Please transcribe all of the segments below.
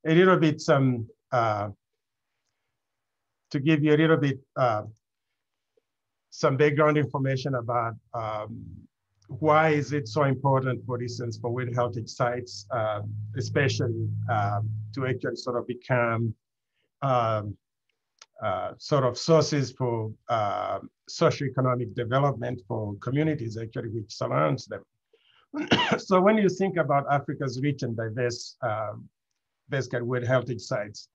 a little bit to give you a little bit some background information about why is it so important, for instance, for World Heritage Sites, especially to actually sort of become sort of sources for socioeconomic development for communities actually which surrounds them. So when you think about Africa's rich and diverse basically World Heritage Sites,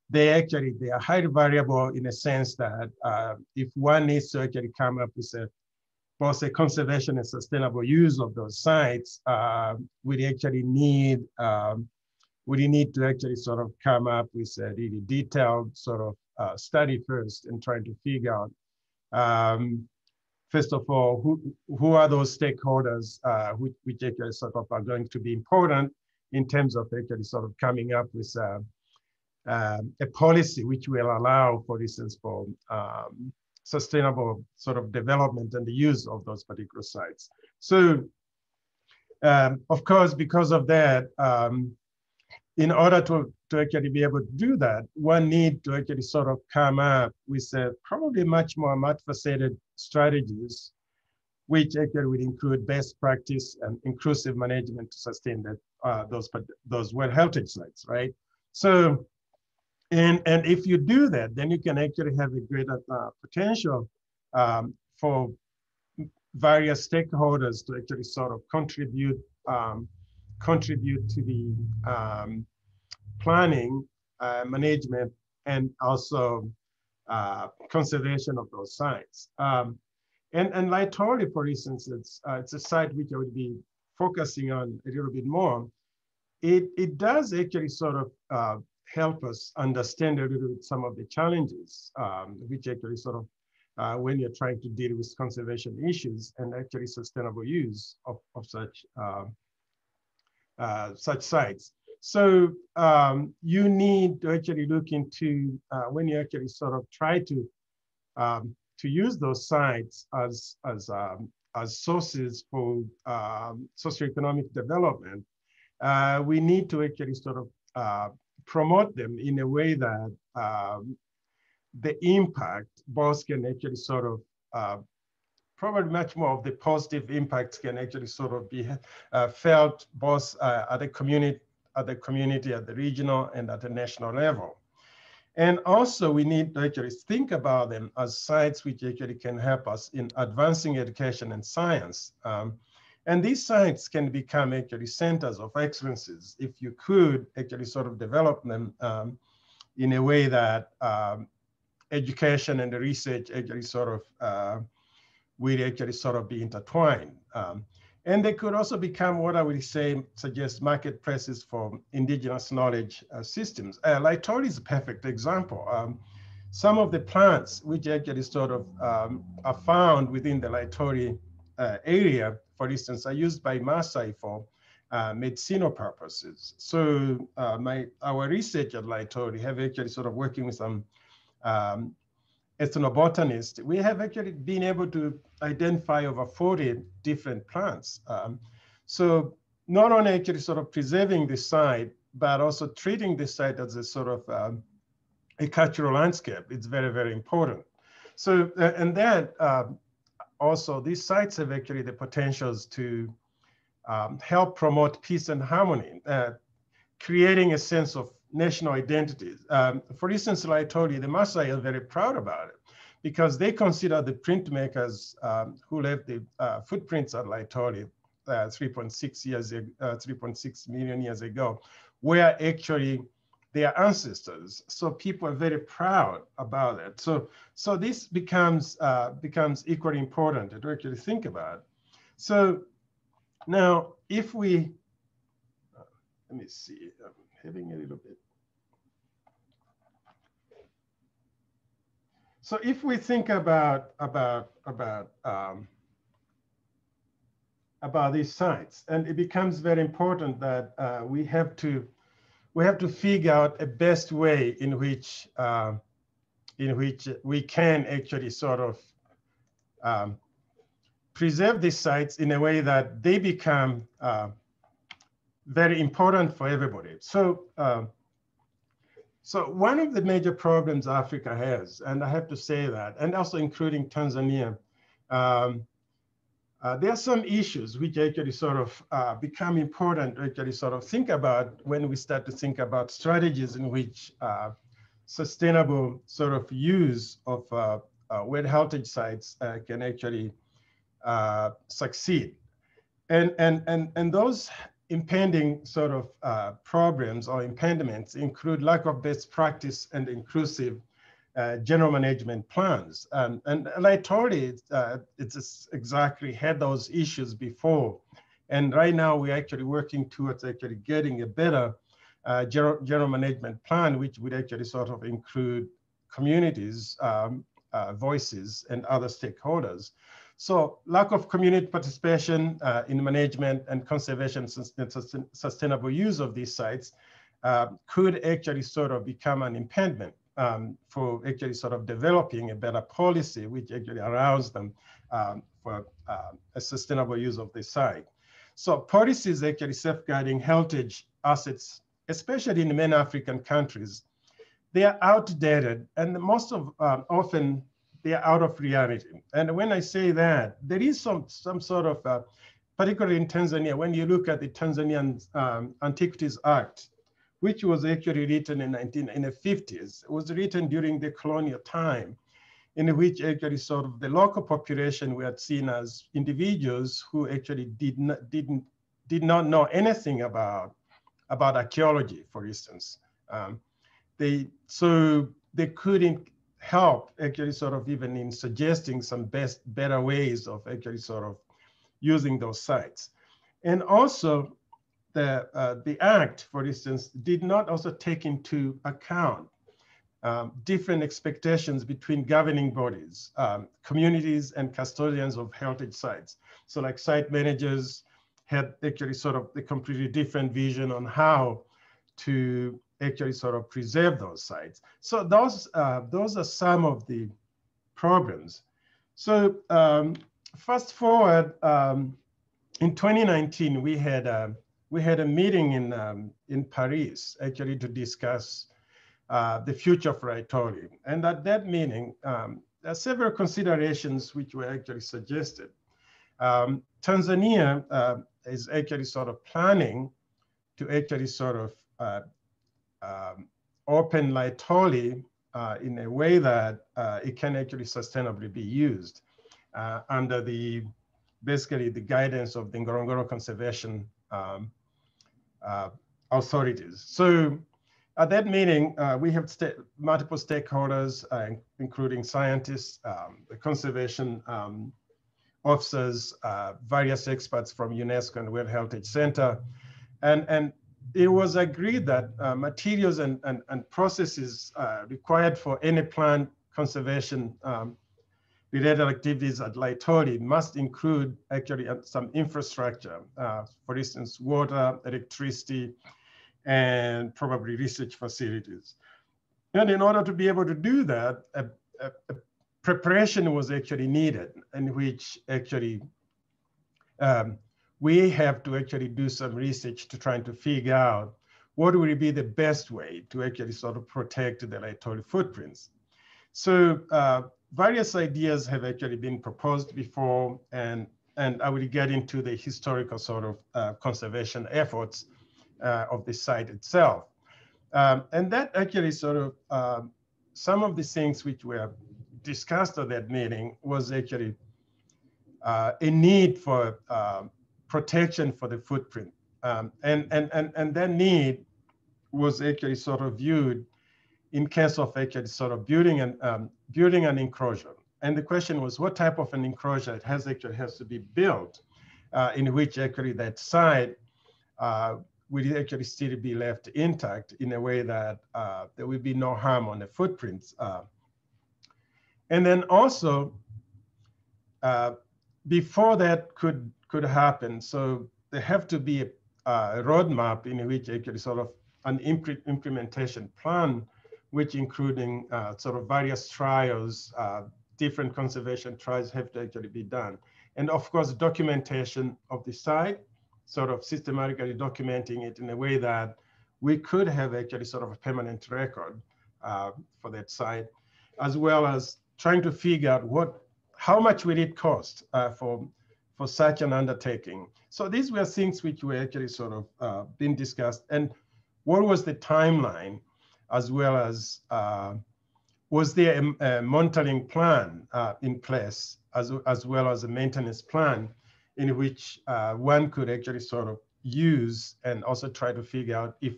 they are highly variable in a sense that if one needs to actually come up with both a conservation and sustainable use of those sites, we actually need to actually sort of come up with a really detailed sort of study first and trying to figure out, first of all, who are those stakeholders which actually sort of are going to be important in terms of actually sort of coming up with a policy which will allow, for instance, for sustainable sort of development and the use of those particular sites. So, of course, because of that, in order to actually be able to do that, one need to actually sort of come up with probably much more multifaceted strategies, which actually would include best practice and inclusive management to sustain that those World Heritage Sites, right? So, and if you do that, then you can actually have a greater potential for various stakeholders to actually sort of contribute to the planning, management, and also conservation of those sites. And Laetoli, for instance, it's a site which I would be focusing on a little bit more. It does actually sort of help us understand a little bit some of the challenges, which actually sort of, when you're trying to deal with conservation issues and actually sustainable use of such sites. So you need to actually look into, when you actually sort of try to use those sites as sources for socioeconomic development, we need to actually sort of promote them in a way that the impact both can actually sort of, probably much more of the positive impacts can actually sort of be felt both at the community, at the regional, and at the national level. And also we need to actually think about them as sites which actually can help us in advancing education and science. And these sites can become actually centers of excellences if you could actually sort of develop them in a way that education and the research actually sort of will actually sort of be intertwined. And they could also become what I would suggest marketplaces for indigenous knowledge systems. Laetoli is a perfect example. Some of the plants which actually sort of are found within the Laetoli area, for instance, are used by Maasai for medicinal purposes. So our research at Laetoli have actually sort of working with some ethnobotanists, we have actually been able to identify over 40 different plants. So not only actually sort of preserving the site, but also treating the site as a sort of a cultural landscape. It's very, very important. So, and then also these sites have actually the potentials to help promote peace and harmony, creating a sense of national identities. For instance, like I told you, the Maasai are very proud about it because they consider the printmakers who left the footprints at Laetoli 3.6 million years ago were actually their ancestors. So people are very proud about it. So this becomes equally important to actually think about. So now, if we, let me see, I'm having a little bit. So if we think about these sites, and it becomes very important that we have to figure out a best way in which we can actually sort of preserve these sites in a way that they become very important for everybody. So So one of the major problems Africa has, and I have to say that, and also including Tanzania, um, there are some issues which actually sort of become important to actually sort of think about when we start to think about strategies in which sustainable sort of use of World Heritage sites can actually succeed. And those impending sort of problems or impediments include lack of best practice and inclusive general management plans. And Laetoli, it's exactly had those issues before. And right now we're actually working towards actually getting a better general management plan, which would actually sort of include communities, voices, and other stakeholders. So lack of community participation in management and conservation and sustainable use of these sites could actually sort of become an impediment for actually sort of developing a better policy, which actually allows them for a sustainable use of the site. So policies actually safeguarding heritage assets, especially in many African countries, they are outdated, and most of often they are out of reality. And when I say that, there is some sort of, particularly in Tanzania, when you look at the Tanzanian Antiquities Act, which was actually written in the 50s, it was written during the colonial time, in which actually sort of the local population were seen as individuals who actually did not know anything about archaeology, for instance. So they couldn't help actually sort of even in suggesting some better ways of actually sort of using those sites. And also the act, for instance, did not also take into account different expectations between governing bodies, communities, and custodians of heritage sites. So like site managers had actually sort of a completely different vision on how to actually sort of preserve those sites. So those are some of the problems. So fast forward, in 2019, we had a meeting in Paris actually to discuss the future of Laetoli. And at that meeting, there are several considerations which were actually suggested. Tanzania is actually sort of planning to actually sort of open Laetoli in a way that it can actually sustainably be used under basically the guidance of the Ngorongoro conservation authorities. So at that meeting, we have multiple stakeholders, including scientists, the conservation officers, various experts from UNESCO and World Heritage Center. And it was agreed that materials and processes required for any planned conservation related activities at Laetoli must include actually some infrastructure, for instance, water, electricity, and probably research facilities. And in order to be able to do that, a preparation was actually needed, in which actually we have to actually do some research to try to figure out what would be the best way to actually sort of protect the Laetoli footprints. So various ideas have actually been proposed before, and I will get into the historical sort of conservation efforts of the site itself. And that actually sort of, some of the things which were discussed at that meeting was actually a need for protection for the footprint. And that need was actually sort of viewed in case of actually sort of building an enclosure. And the question was, what type of an enclosure has to be built in which actually that site will actually still be left intact in a way that there will be no harm on the footprints. And then also, before that could happen, so there have to be a roadmap in which actually sort of an implementation plan, which including sort of various trials, different conservation trials have to actually be done. And of course, documentation of the site, sort of systematically documenting it in a way that we could have actually sort of a permanent record for that site, as well as trying to figure out how much will it cost for such an undertaking. So these were things which were actually sort of being discussed. And what was the timeline, as well as was there a monitoring plan in place, as well as a maintenance plan in which one could actually sort of use and also try to figure out if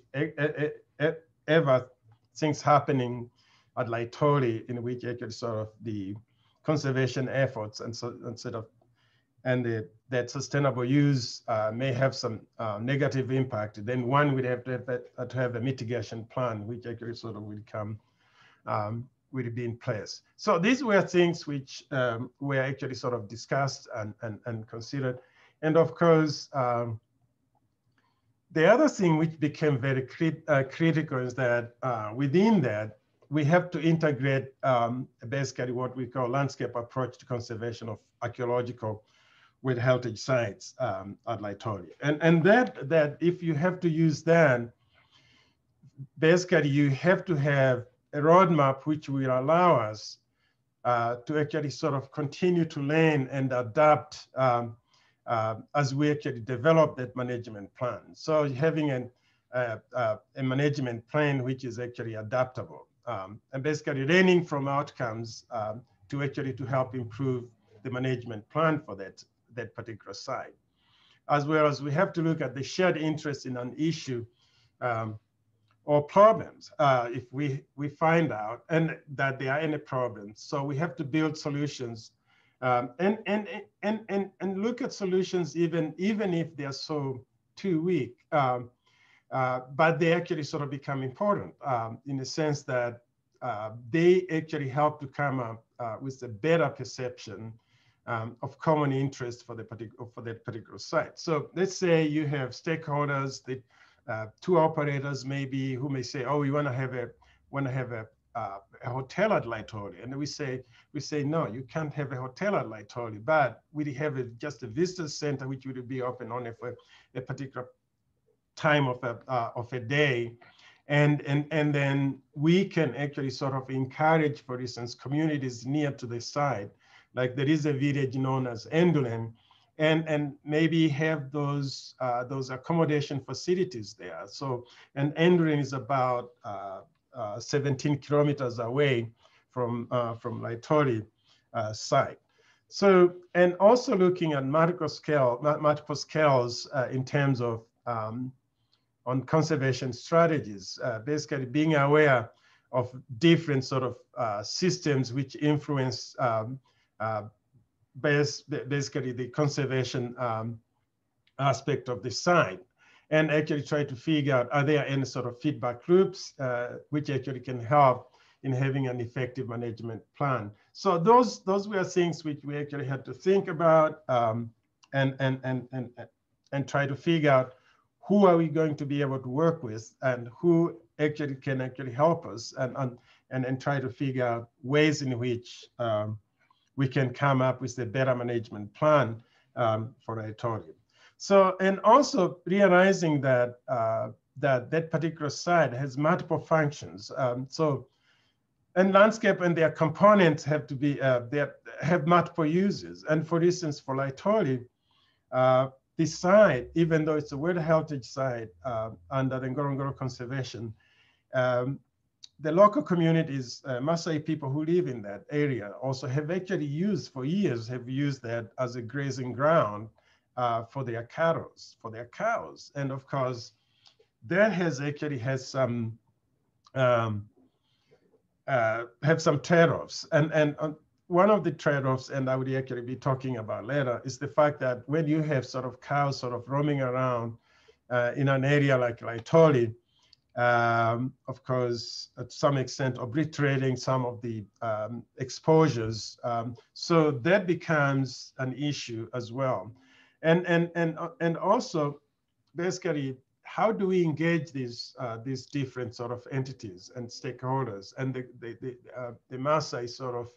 ever things happening at Laetoli in which actually sort of the conservation efforts and that sustainable use may have some negative impact, then one would have to have a mitigation plan, which actually sort of will come, will be in place. So these were things which were actually sort of discussed and considered. And of course, the other thing which became very critical is that within that, we have to integrate basically what we call landscape approach to conservation of archaeological with heritage sites at Laetoli. And that if you have to use that, basically you have to have a roadmap which will allow us to actually sort of continue to learn and adapt as we actually develop that management plan. So having a management plan which is actually adaptable and basically learning from outcomes to help improve the management plan for that particular site. As well as we have to look at the shared interest in an issue or problems if we find out and that there are any problems. So we have to build solutions and look at solutions even if they're so too weak, but they actually sort of become important in the sense that they actually help to come up with a better perception of common interest for that particular site. So let's say you have stakeholders, two operators maybe who may say, oh, we want to have a hotel at Laetoli, and we say no, you can't have a hotel at Laetoli, but we have just a visitor center which would be open only for a particular time of a day, and then we can actually sort of encourage, for instance, communities near to the site. Like there is a village known as Endulen, and maybe have those accommodation facilities there. So, and Endulen is about 17 kilometers away from Laetoli site. So, and also looking at multiple scales in terms of on conservation strategies, basically being aware of different sort of systems which influence basically the conservation aspect of the site, and actually try to figure out, are there any sort of feedback loops which actually can help in having an effective management plan. So those were things which we actually had to think about and try to figure out who are we going to be able to work with and who actually can help us and try to figure out ways in which we can come up with a better management plan for Laetoli. So, and also realizing that that particular site has multiple functions. And landscape and their components have to be, they have multiple uses. And for instance, for Laetoli, the site, even though it's a World Heritage Site under the Ngorongoro Conservation, the local communities, Maasai people who live in that area also have actually used, for years, have used that as a grazing ground for their cattle, for their cows. And of course, that has some trade-offs. And one of the trade-offs, and I would actually be talking about later, is the fact that when you have sort of cows sort of roaming around in an area like Laetoli, of course, at some extent, obliterating some of the exposures. So that becomes an issue as well. And also, basically, how do we engage these different sort of entities and stakeholders? And the Maasai sort of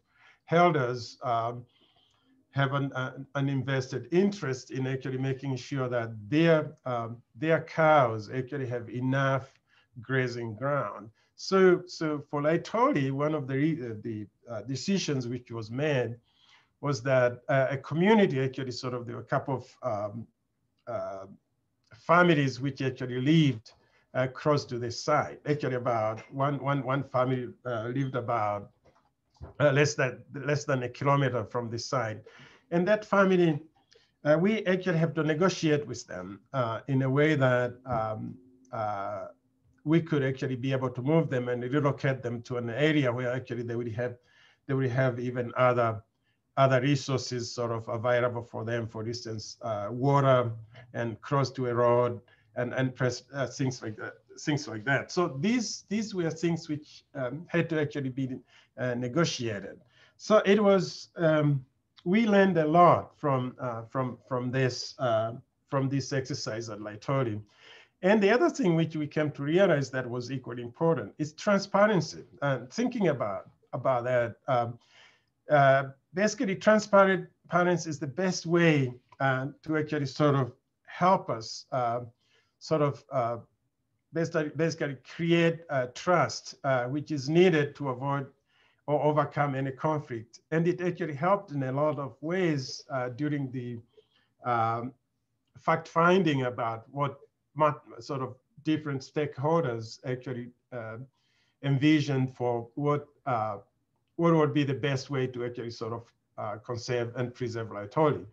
elders have an invested interest in actually making sure that their cows actually have enough grazing ground. So for Laetoli, one of the decisions which was made was that a community actually sort of, there were a couple of families which actually lived close to the site. Actually, about one family lived about less than a kilometer from the site, and that family, we actually have to negotiate with them in a way that we could actually be able to move them and relocate them to an area where actually they would have even other resources sort of available for them. For instance, water and close to a road and things like that. Things like that. So these were things which had to actually be negotiated. So it was, we learned a lot from this exercise at Laetoli. And the other thing which we came to realize that was equally important is transparency. Thinking about that, basically transparency is the best way to actually sort of help us basically create trust, which is needed to avoid or overcome any conflict. And it actually helped in a lot of ways during the fact-finding about what sort of different stakeholders actually envisioned for what would be the best way to actually sort of conserve and preserve Laetoli.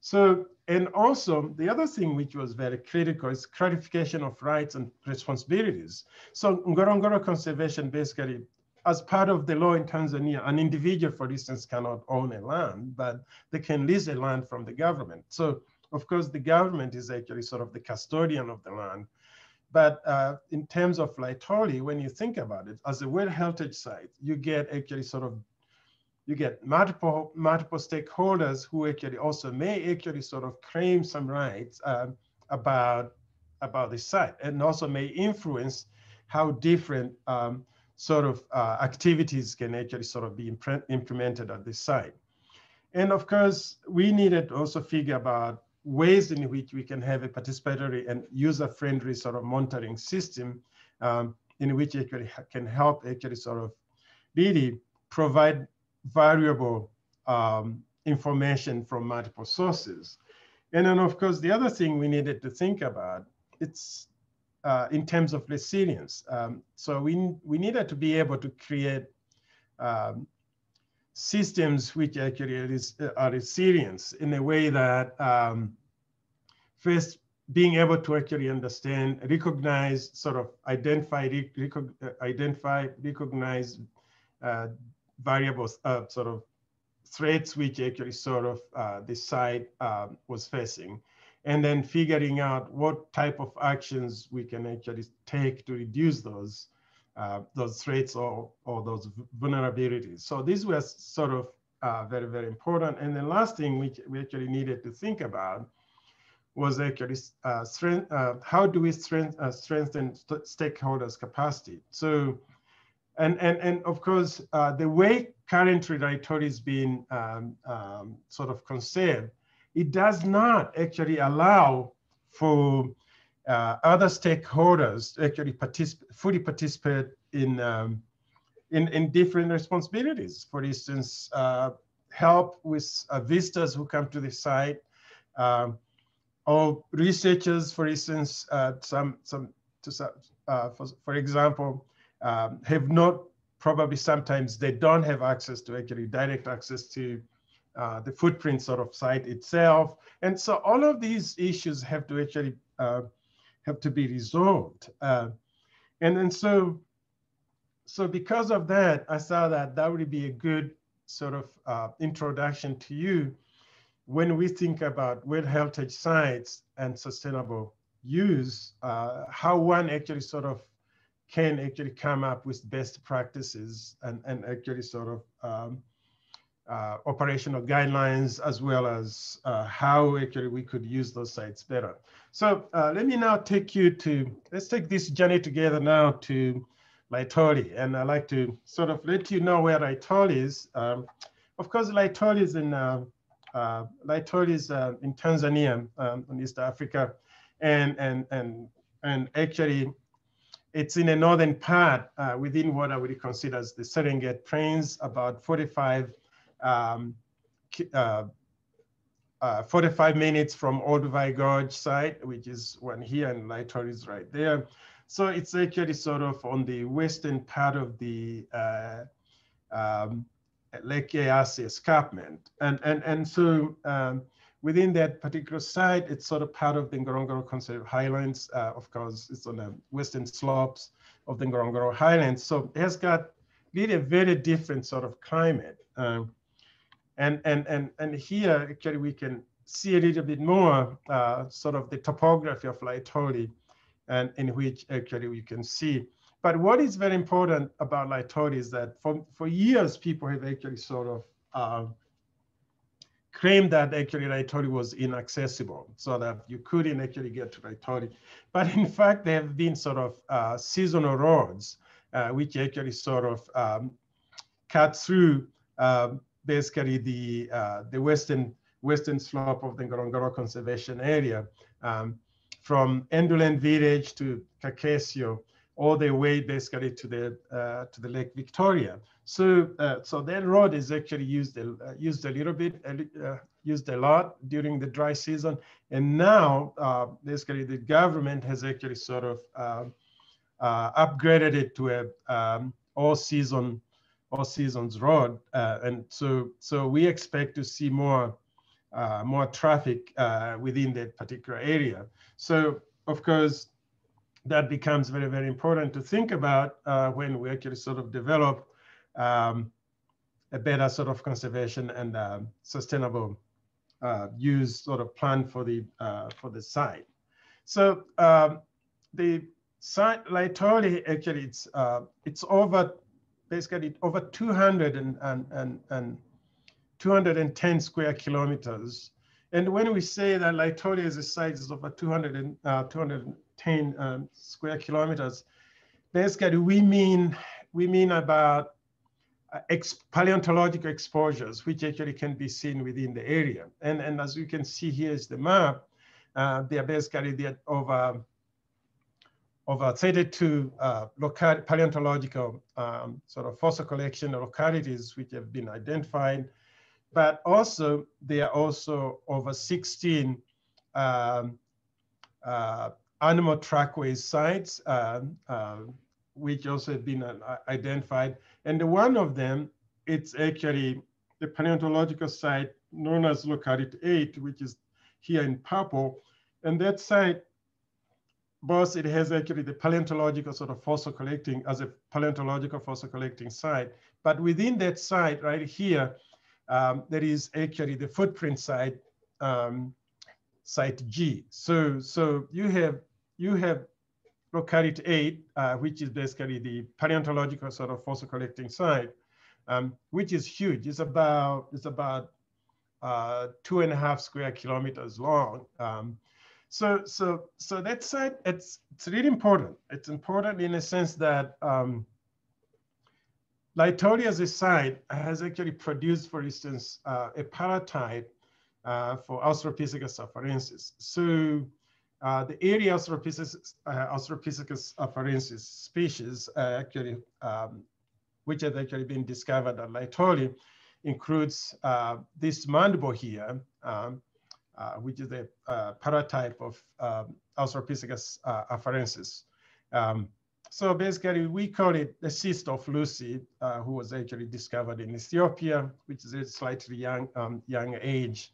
So, and also the other thing which was very critical is clarification of rights and responsibilities. So Ngorongoro conservation, basically, as part of the law in Tanzania, an individual, for instance, cannot own a land, but they can lease a land from the government. So of course, the government is actually sort of the custodian of the land. But in terms of Laetoli, when you think about it, as a World Heritage Site, you get actually sort of, you get multiple stakeholders who actually also may actually sort of claim some rights about the site, and also may influence how different sort of activities can actually sort of be implemented at the site. And of course, we needed to also figure about ways in which we can have a participatory and user-friendly sort of monitoring system in which it can help actually sort of really provide valuable information from multiple sources. And then of course, the other thing we needed to think about, it's in terms of resilience. So we needed to be able to create systems which actually are resilient in a way that first being able to actually understand, recognize, sort of identify, recognize variables, sort of threats which actually sort of the site was facing, and then figuring out what type of actions we can actually take to reduce those threats or those vulnerabilities. So these were sort of very, very important. And the last thing which we actually needed to think about was actually how do we strengthen stakeholders' capacity? So, and of course, the way currently Laetoli is being sort of conceived, it does not actually allow for other stakeholders to actually fully participate in different responsibilities. For instance, help with visitors who come to the site, or researchers, for instance, for example, have not, probably sometimes they don't have access to actually direct access to the footprint sort of site itself. And so all of these issues have to actually have to be resolved. And then so because of that, I saw that that would be a good sort of introduction to you when we think about World Heritage Sites and sustainable use, how one actually sort of can actually come up with best practices and actually sort of operational guidelines, as well as how actually we could use those sites better. So let me now take you to, let's take this journey together now to Laetoli. And I'd like to sort of let you know where Laetoli is. Of course, Laetoli is in Tanzania, in East Africa. And actually, it's in the northern part within what I would consider as the Serengeti Plains, about 45 minutes from Olduvai Gorge site, which is one here, and Laetoli is right there. So it's actually sort of on the western part of the Lake Eyasi escarpment. And so within that particular site, it's sort of part of the Ngorongoro Conserved Highlands. Of course, it's on the western slopes of the Ngorongoro Highlands. So it has got really a very different sort of climate. And here, actually, we can see a little bit more sort of the topography of Laetoli, and in which actually we can see. But what is very important about Laetoli is that for years, people have actually sort of claimed that actually Laetoli was inaccessible, so that you couldn't actually get to Laetoli. But in fact, there have been sort of seasonal roads, which actually sort of cut through basically the western slope of the Ngorongoro Conservation Area, from Endulen Village to Kakesio, all the way basically to the Lake Victoria. So so that road is actually used a little bit, used a lot during the dry season, and now basically the government has actually sort of upgraded it to a all seasons road, and so we expect to see more traffic within that particular area. So of course, that becomes very, very important to think about when we actually sort of develop a better sort of conservation and sustainable use sort of plan for the site. So the site Laetoli, actually, it's over basically over 210 square kilometers. And when we say that Laetoli as a site is over 210 square kilometers, basically we mean about paleontological exposures, which actually can be seen within the area. And as you can see, here is the map. They are basically over 32 paleontological sort of fossil collection localities which have been identified, but also there are also over 16 animal trackway sites, which also have been identified. And one of them, it's actually the paleontological site known as Locality 8, which is here in purple. And that site, both it has actually the paleontological sort of fossil collecting as a paleontological fossil collecting site. But within that site right here, there is actually the footprint site, site G. So you have Locality 8, which is basically the paleontological sort of fossil collecting site, which is huge. It's about 2.5 square kilometers long. So that site, it's really important. It's important in a sense that Laetoli as a site has actually produced, for instance, a paratype for Australopithecus afarensis. So the area Australopithecus afarensis species actually, which has actually been discovered at Laetoli, includes this mandible here, which is a paratype of Australopithecus afarensis. So basically, we call it the cyst of Lucy, who was actually discovered in Ethiopia, which is a slightly young age.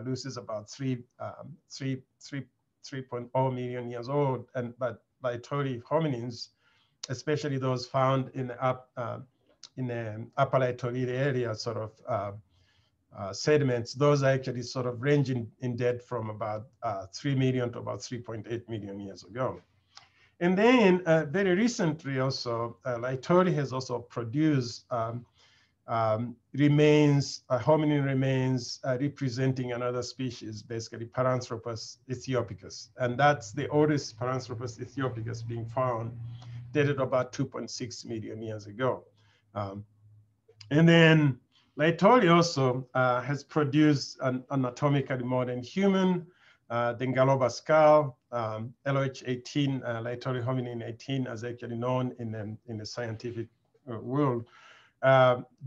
Lucy is about 3.0 million years old, but Laetoli hominins, especially those found in the upper Laetoli area, sort of sediments, those are actually sort of ranging in depth from about 3 million to about 3.8 million years ago. And then very recently also, Laetoli has also produced hominin remains representing another species, basically Paranthropus ethiopicus. And that's the oldest Paranthropus ethiopicus being found, dated about 2.6 million years ago. And then Laetoli also has produced an anatomically modern human, the Ngaloba skull, LOH18, Laetoli hominin 18, as actually known in the scientific world,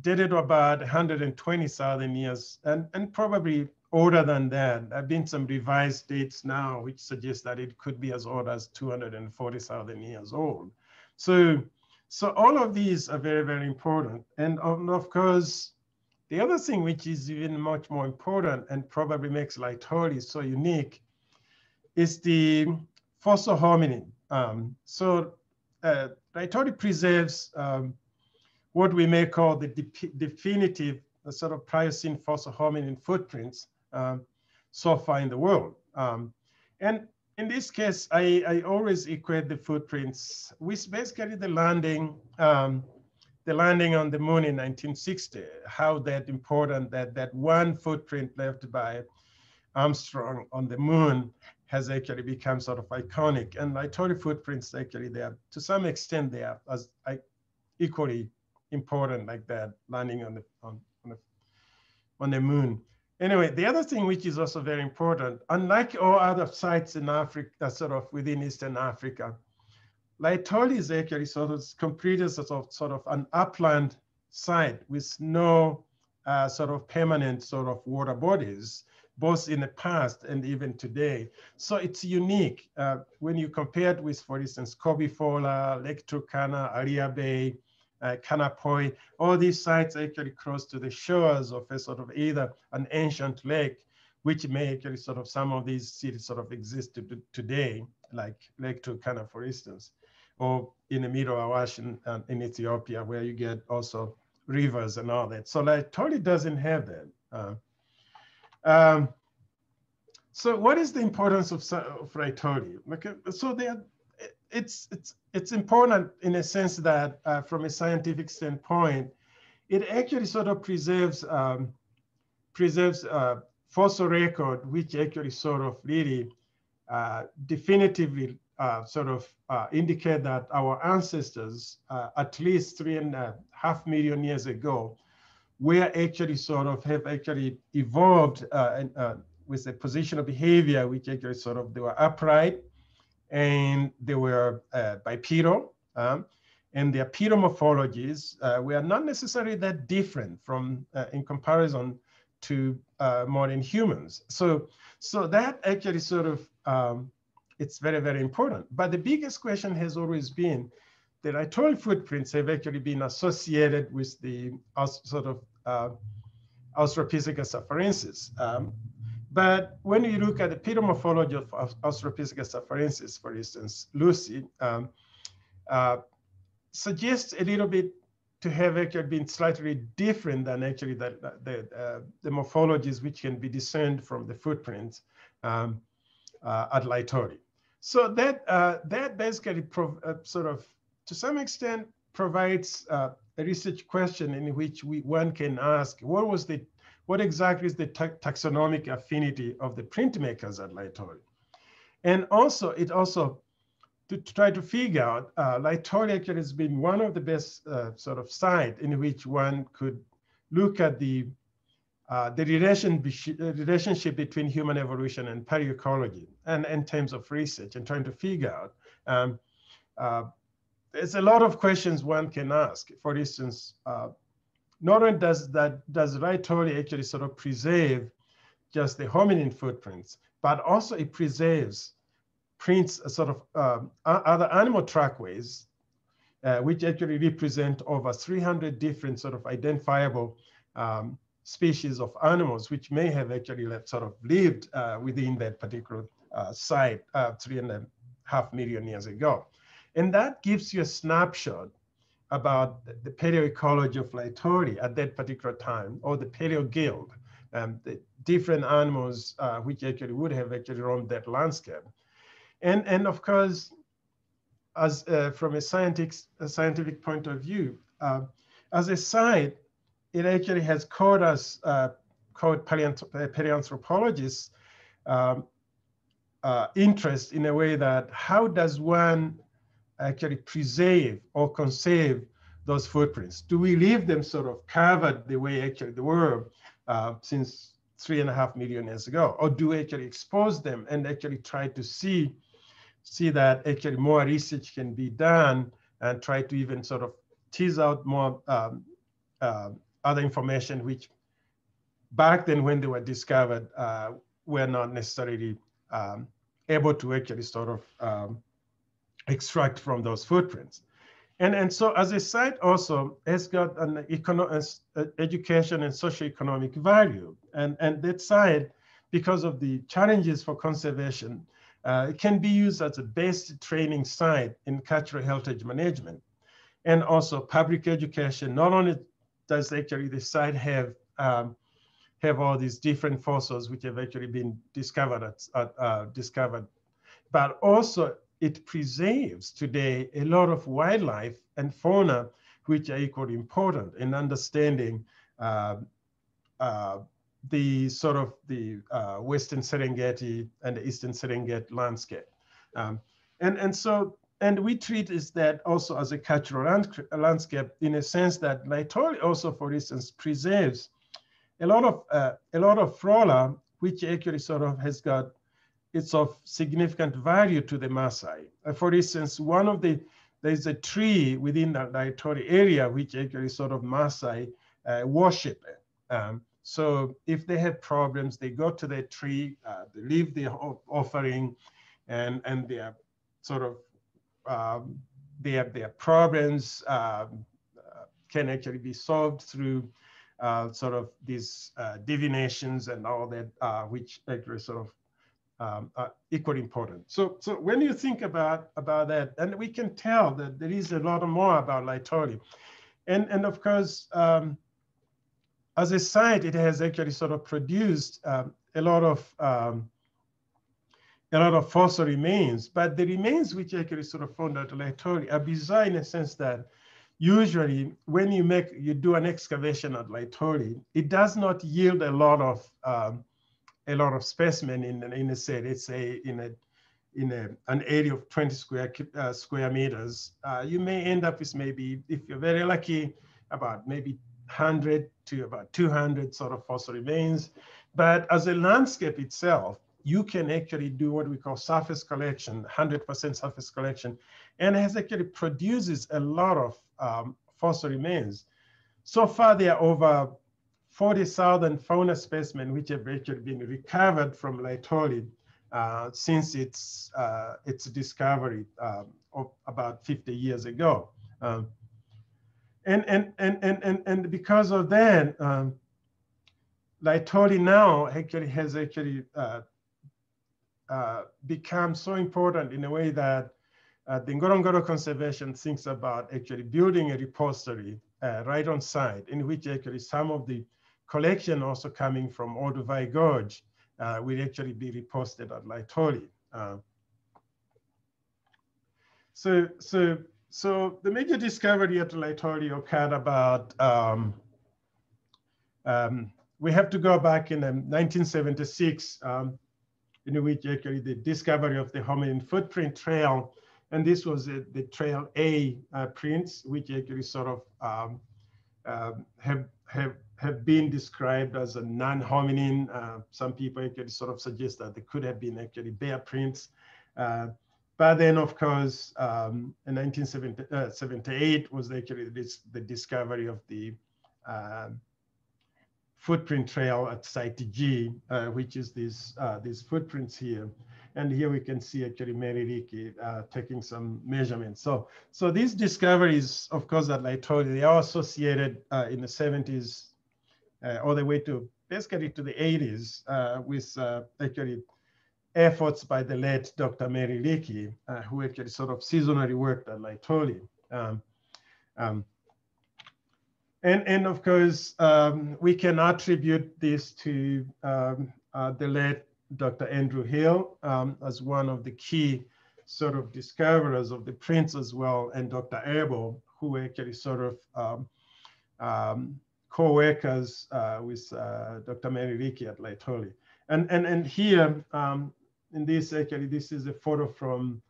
dated to about 120,000 years, and probably older than that. There have been some revised dates now, which suggest that it could be as old as 240,000 years old. So all of these are very, very important. And of course, the other thing which is even much more important and probably makes Laetoli so unique is the fossil hominin. Laetoli preserves what we may call the definitive sort of Pliocene fossil hominin footprints so far in the world. And in this case, I always equate the footprints with basically the landing on the moon in 1960, how that important that one footprint left by Armstrong on the moon has actually become sort of iconic. And Laetoli footprints actually, they are, to some extent, they are as equally important like that, landing on the moon. Anyway, the other thing which is also very important, unlike all other sites in Africa, sort of within Eastern Africa, Laetoli is actually sort of completed sort of an upland site with no sort of permanent sort of water bodies, both in the past and even today. So it's unique when you compare it with, for instance, Kobifola, Lake Turkana, Aria Bay, Kanapoi. All these sites actually close to the shores of a sort of either an ancient lake, which may actually sort of some of these cities sort of exist today, like Lake Turkana, for instance, or in the middle of Awash in Ethiopia, where you get also rivers and all that. So Laetoli doesn't have that. So what is the importance of Laetoli? Okay, so it's important in a sense that from a scientific standpoint, it actually sort of preserves fossil record, which actually sort of really definitively sort of indicate that our ancestors, at least 3.5 million years ago, were actually sort of have actually evolved with a positional behavior, which actually sort of, they were upright and they were bipedal. And their pedomorphologies were not necessarily that different from in comparison to modern humans. So that actually sort of, it's very, very important. But the biggest question has always been that Laetoli footprints have actually been associated with the sort of Australopithecus afarensis. But when you look at the pedomorphology of Australopithecus afarensis, for instance, Lucy, suggests a little bit to have actually been slightly different than actually the morphologies which can be discerned from the footprints at Laetoli. So that basically sort of, to some extent, provides a research question in which one can ask, what exactly is the taxonomic affinity of the printmakers at Laetoli? And also, to try to figure out, Laetoli actually has been one of the best sort of site in which one could look at the relationship between human evolution and paleoecology, and in terms of research and trying to figure out. There's a lot of questions one can ask. For instance, not only does Laetoli actually sort of preserve just the hominin footprints, but also it preserves prints sort of other animal trackways, which actually represent over 300 different sort of identifiable species of animals, which may have actually sort of lived within that particular site 3.5 million years ago. And that gives you a snapshot about the paleoecology of Laetoli at that particular time, or the paleo guild, the different animals which actually would have actually roamed that landscape. And of course, as from a scientific point of view, as a site, it actually has caught us, caught paleoanthropologists interest in a way that how does one actually preserve or conserve those footprints? Do we leave them sort of covered the way actually they were since 3.5 million years ago? Or do we actually expose them and actually try to see that actually more research can be done and try to even sort of tease out more other information which back then when they were discovered were not necessarily able to actually sort of extract from those footprints. And so as a site also has got an education and socioeconomic value. And that site, because of the challenges for conservation, it can be used as a basic training site in cultural heritage management. And also public education. Not only does actually the site have all these different fossils which have actually been discovered, but also it preserves today a lot of wildlife and fauna which are equally important in understanding the sort of the Western Serengeti and the Eastern Serengeti landscape. And we treat that also as a cultural landscape in a sense that Laetoli also, for instance, preserves a lot of flora, which actually sort of has got, it's of significant value to the Maasai. For instance, there's a tree within the Laetoli area, which actually sort of Maasai worship. So if they have problems, they go to that tree, they leave the offering, and they are sort of, their problems can actually be solved through sort of these divinations and all that, which actually sort of are equally important. So when you think about that, and we can tell that there is a lot more about Laetoli. And of course, as a site, it has actually sort of produced a lot of fossil remains, but the remains which actually sort of found at Laetoli are bizarre in a sense that usually when you do an excavation at Laetoli, it does not yield a lot of specimen in a say, let's say in an area of 20 square meters. You may end up with maybe, if you're very lucky, about maybe 100 to about 200 sort of fossil remains. But as a landscape itself, you can actually do what we call surface collection, 100% surface collection, and it actually produces a lot of fossil remains. So far, there are over 40,000 fauna specimens which have actually been recovered from Laetoli since its discovery of about 50 years ago. And because of that, Laetoli now actually has become so important in a way that the Ngorongoro Conservation thinks about actually building a repository right on site, in which actually some of the collection also coming from Olduvai Gorge will actually be reposted at Laetoli. So the major discovery at Laetoli occurred about, we have to go back in 1976, in which actually the discovery of the hominin footprint trail, and this was the trail A prints, which actually sort of have been described as a non-hominin. Some people actually sort of suggest that they could have been actually bear prints. But then, of course, in 1978 was actually the discovery of the footprint trail at Site G, which is these footprints here. And here we can see actually Mary Leakey taking some measurements. So these discoveries, of course, at Laetoli, they are associated in the 70s all the way to basically to the 80s with actually efforts by the late Dr. Mary Leakey, who actually sort of seasonally worked at Laetoli. And of course, we can attribute this to the late Dr. Andrew Hill as one of the key sort of discoverers of the prints as well, and Dr. Abel, who actually sort of co-workers with Dr. Mary Leakey at Laetoli. And here, in this, actually, this is a photo from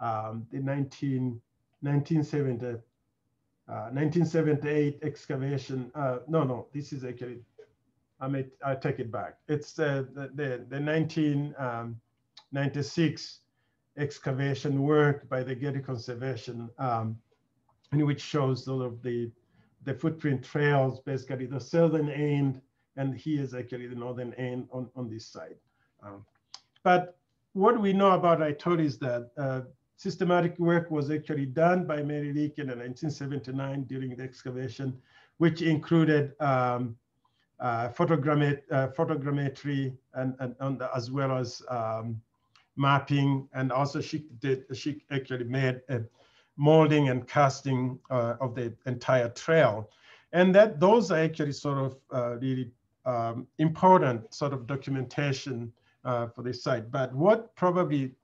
the 1978 excavation. No, this is actually I take it back. It's the 1996 excavation work by the Getty Conservation, in which shows all of the footprint trails, basically the southern end, and here's actually the northern end on this side. But what we know about Laetoli is that systematic work was actually done by Mary Leakey in 1979 during the excavation, which included photogrammetry and as well as mapping, and also she actually made a molding and casting of the entire trail, and those are actually sort of really important sort of documentation for this site. But what probably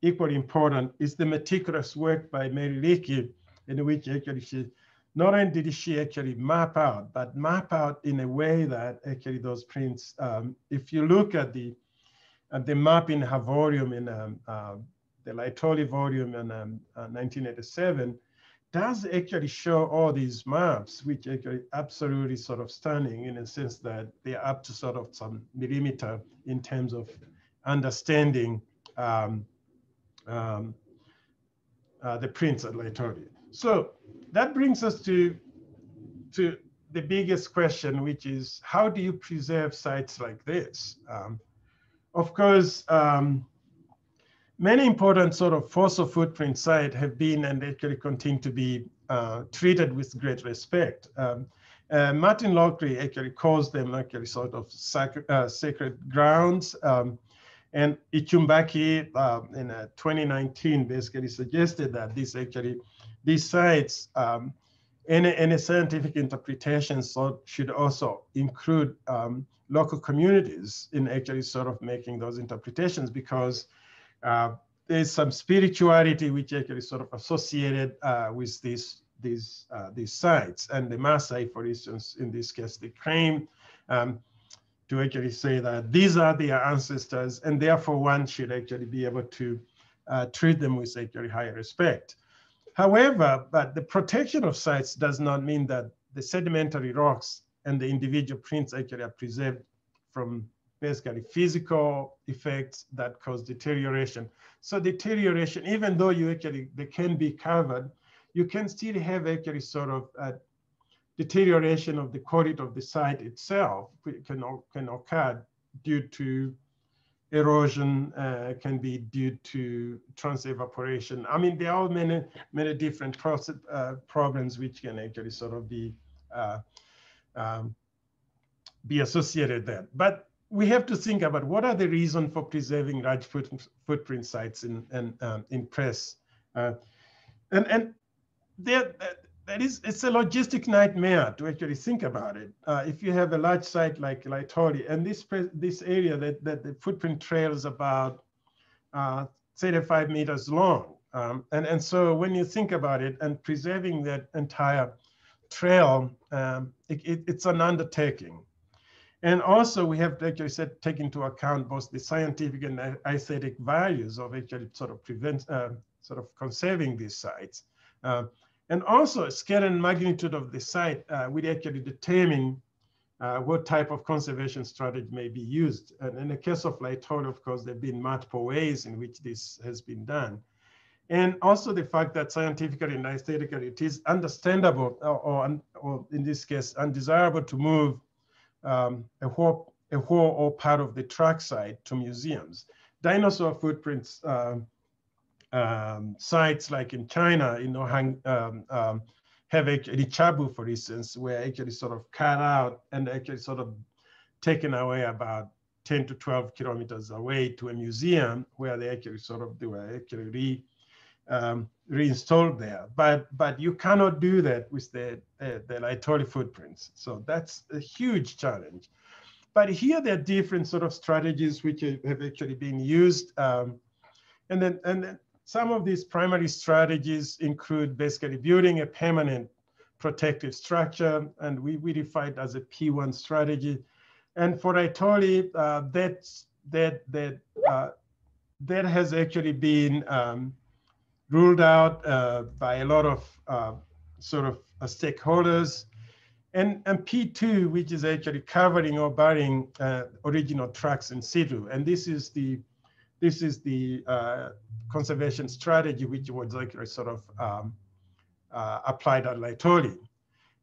equally important is the meticulous work by Mary Leakey, in which actually she not only did she actually map out, but map out in a way that actually those prints, if you look at the map in her volume in the Laetoli volume in 1987, does actually show all these maps, which actually absolutely sort of stunning in a sense that they're up to sort of some millimeter in terms of understanding the prints at Laetoli. So that brings us to the biggest question, which is how do you preserve sites like this? Of course, many important sort of fossil footprint sites have been and actually continue to be treated with great respect. Martin Lockley actually calls them actually sort of sacred grounds. And Ichumbaki in 2019 basically suggested that these sites, any scientific interpretation should also include local communities in actually sort of making those interpretations, because there's some spirituality which actually sort of associated with these sites. And the Maasai, for instance, in this case, they claim to actually say that these are their ancestors, and therefore one should actually be able to treat them with actually higher respect. However, but the protection of sites does not mean that the sedimentary rocks and the individual prints actually are preserved from basically physical effects that cause deterioration. So deterioration, even though they can be covered, you can still have actually sort of deterioration of the quality of the site itself. Can occur due to erosion, can be due to transevaporation. I mean, there are many different problems which can actually sort of be associated there. But we have to think about what are the reasons for preserving large footprint sites in press. And it's a logistic nightmare to actually think about it. If you have a large site like Laetoli, and this area that the footprint trail is about 35 meters long. And so when you think about it and preserving that entire trail, it's an undertaking. And also we have to actually take into account both the scientific and aesthetic values of actually sort of conserving these sites. And also scale and magnitude of the site will actually determine what type of conservation strategy may be used. And in the case of Laetoli, of course, there have been multiple ways in which this has been done. And also the fact that scientifically and aesthetically it is understandable, or in this case, undesirable to move a whole or part of the track site to museums. Dinosaur footprints sites like in China, have actually Chabu, for instance, where actually sort of cut out and actually sort of taken away about 10 to 12 kilometers away to a museum where they were actually reinstalled there. But you cannot do that with the Laetoli footprints. So that's a huge challenge. But here there are different sort of strategies which have actually been used. And then some of these primary strategies include basically building a permanent protective structure, and we define it as a P1 strategy. And for Laetoli, that has actually been ruled out by a lot of stakeholders. And P2, which is actually covering or burying original tracks in situ. And this is the conservation strategy, which was like sort of applied at Laetoli.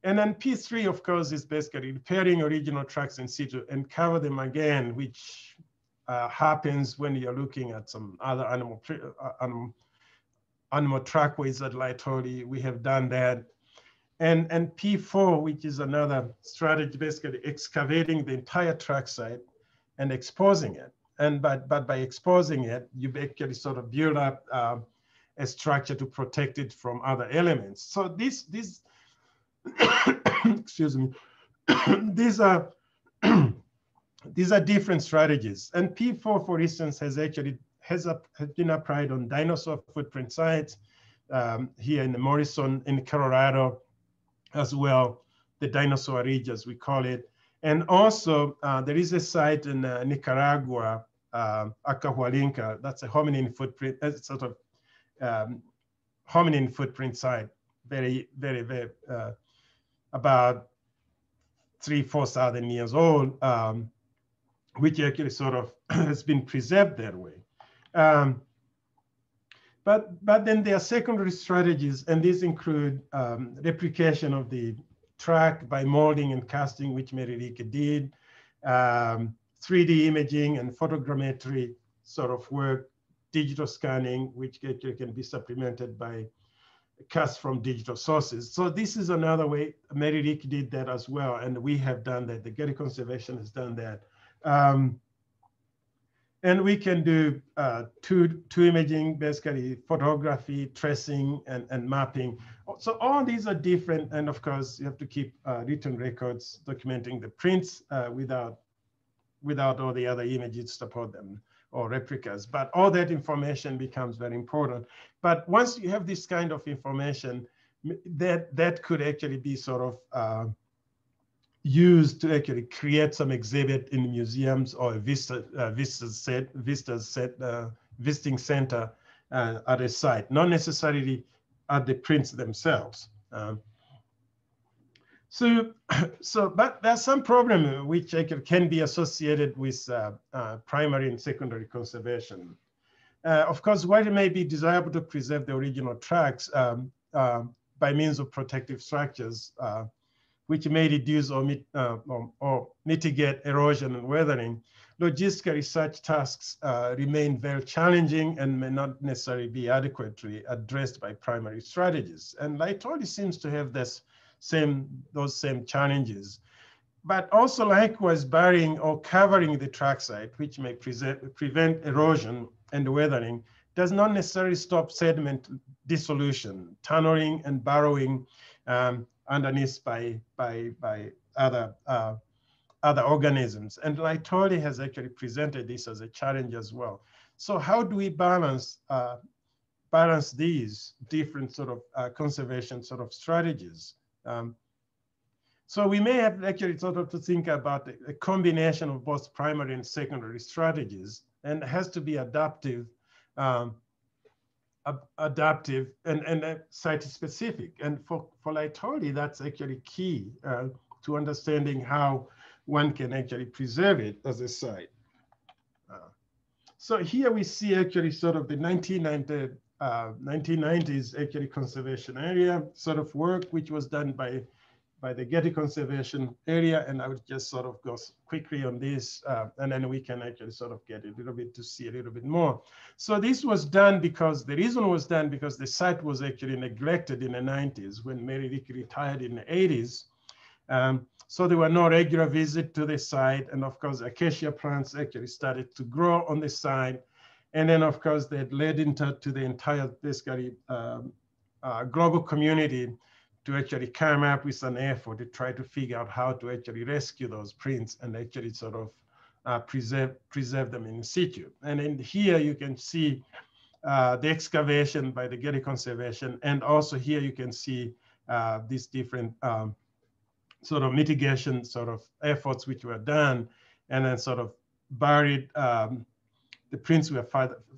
And then P3, of course, is basically repairing original tracks in situ and cover them again, which happens when you're looking at some other animal trackways at Laetoli. We have done that. And P4, which is another strategy, basically excavating the entire track site and exposing it. And but by exposing it, you basically sort of build up a structure to protect it from other elements. So these excuse me, these are different strategies. And P4, for instance, has been applied on dinosaur footprint sites here in Morrison in Colorado as well, the dinosaur ridge, as we call it. And also there is a site in Nicaragua, Acahualinca, that's a hominin footprint, sort of hominin footprint site, very about 3,000–4,000 years old, which actually sort of has been preserved that way. But then there are secondary strategies, and these include replication of the track by molding and casting, which Meririke did, 3D imaging and photogrammetry sort of work, digital scanning, which can be supplemented by cast from digital sources. So this is another way. Meririke did that as well, and we have done that. The Getty Conservation has done that. And we can do two imaging, basically photography, tracing, and mapping. So all these are different. And of course, you have to keep written records documenting the prints without all the other images to support them or replicas. But all that information becomes very important. But once you have this kind of information, that could actually be sort of used to actually create some exhibit in museums or a visiting center at a site, not necessarily at the prints themselves. But there's some problem which can be associated with primary and secondary conservation. Of course, while it may be desirable to preserve the original tracks by means of protective structures, which may reduce or mitigate erosion and weathering, logistically such tasks remain very challenging and may not necessarily be adequately addressed by primary strategies. And Laetoli seems to have those same challenges. But also likewise, burying or covering the track site, which may prevent erosion and weathering, does not necessarily stop sediment dissolution, tunneling and burrowing underneath by other organisms. And Laetoli has actually presented this as a challenge as well. So how do we balance these different sort of conservation sort of strategies? So we may have actually sort of to think about a combination of both primary and secondary strategies, and it has to be adaptive and site-specific. And for Laetoli, that's actually key to understanding how one can actually preserve it as a site. So here we see actually sort of the 1990s actually conservation area sort of work, which was done by the Getty Conservation Area. And I would just sort of go quickly on this, and then we can actually sort of get a little bit to see a little bit more. So this was done because the site was actually neglected in the 90s when Meririke retired in the 80s. So there were no regular visits to the site. And of course, acacia plants actually started to grow on the site. And then of course, that led into the entire basically global community to actually come up with an effort to try to figure out how to actually rescue those prints and actually sort of preserve them in situ. And in here you can see the excavation by the Getty Conservation. And also here you can see these different sort of mitigation sort of efforts which were done, and then sort of buried. The prints were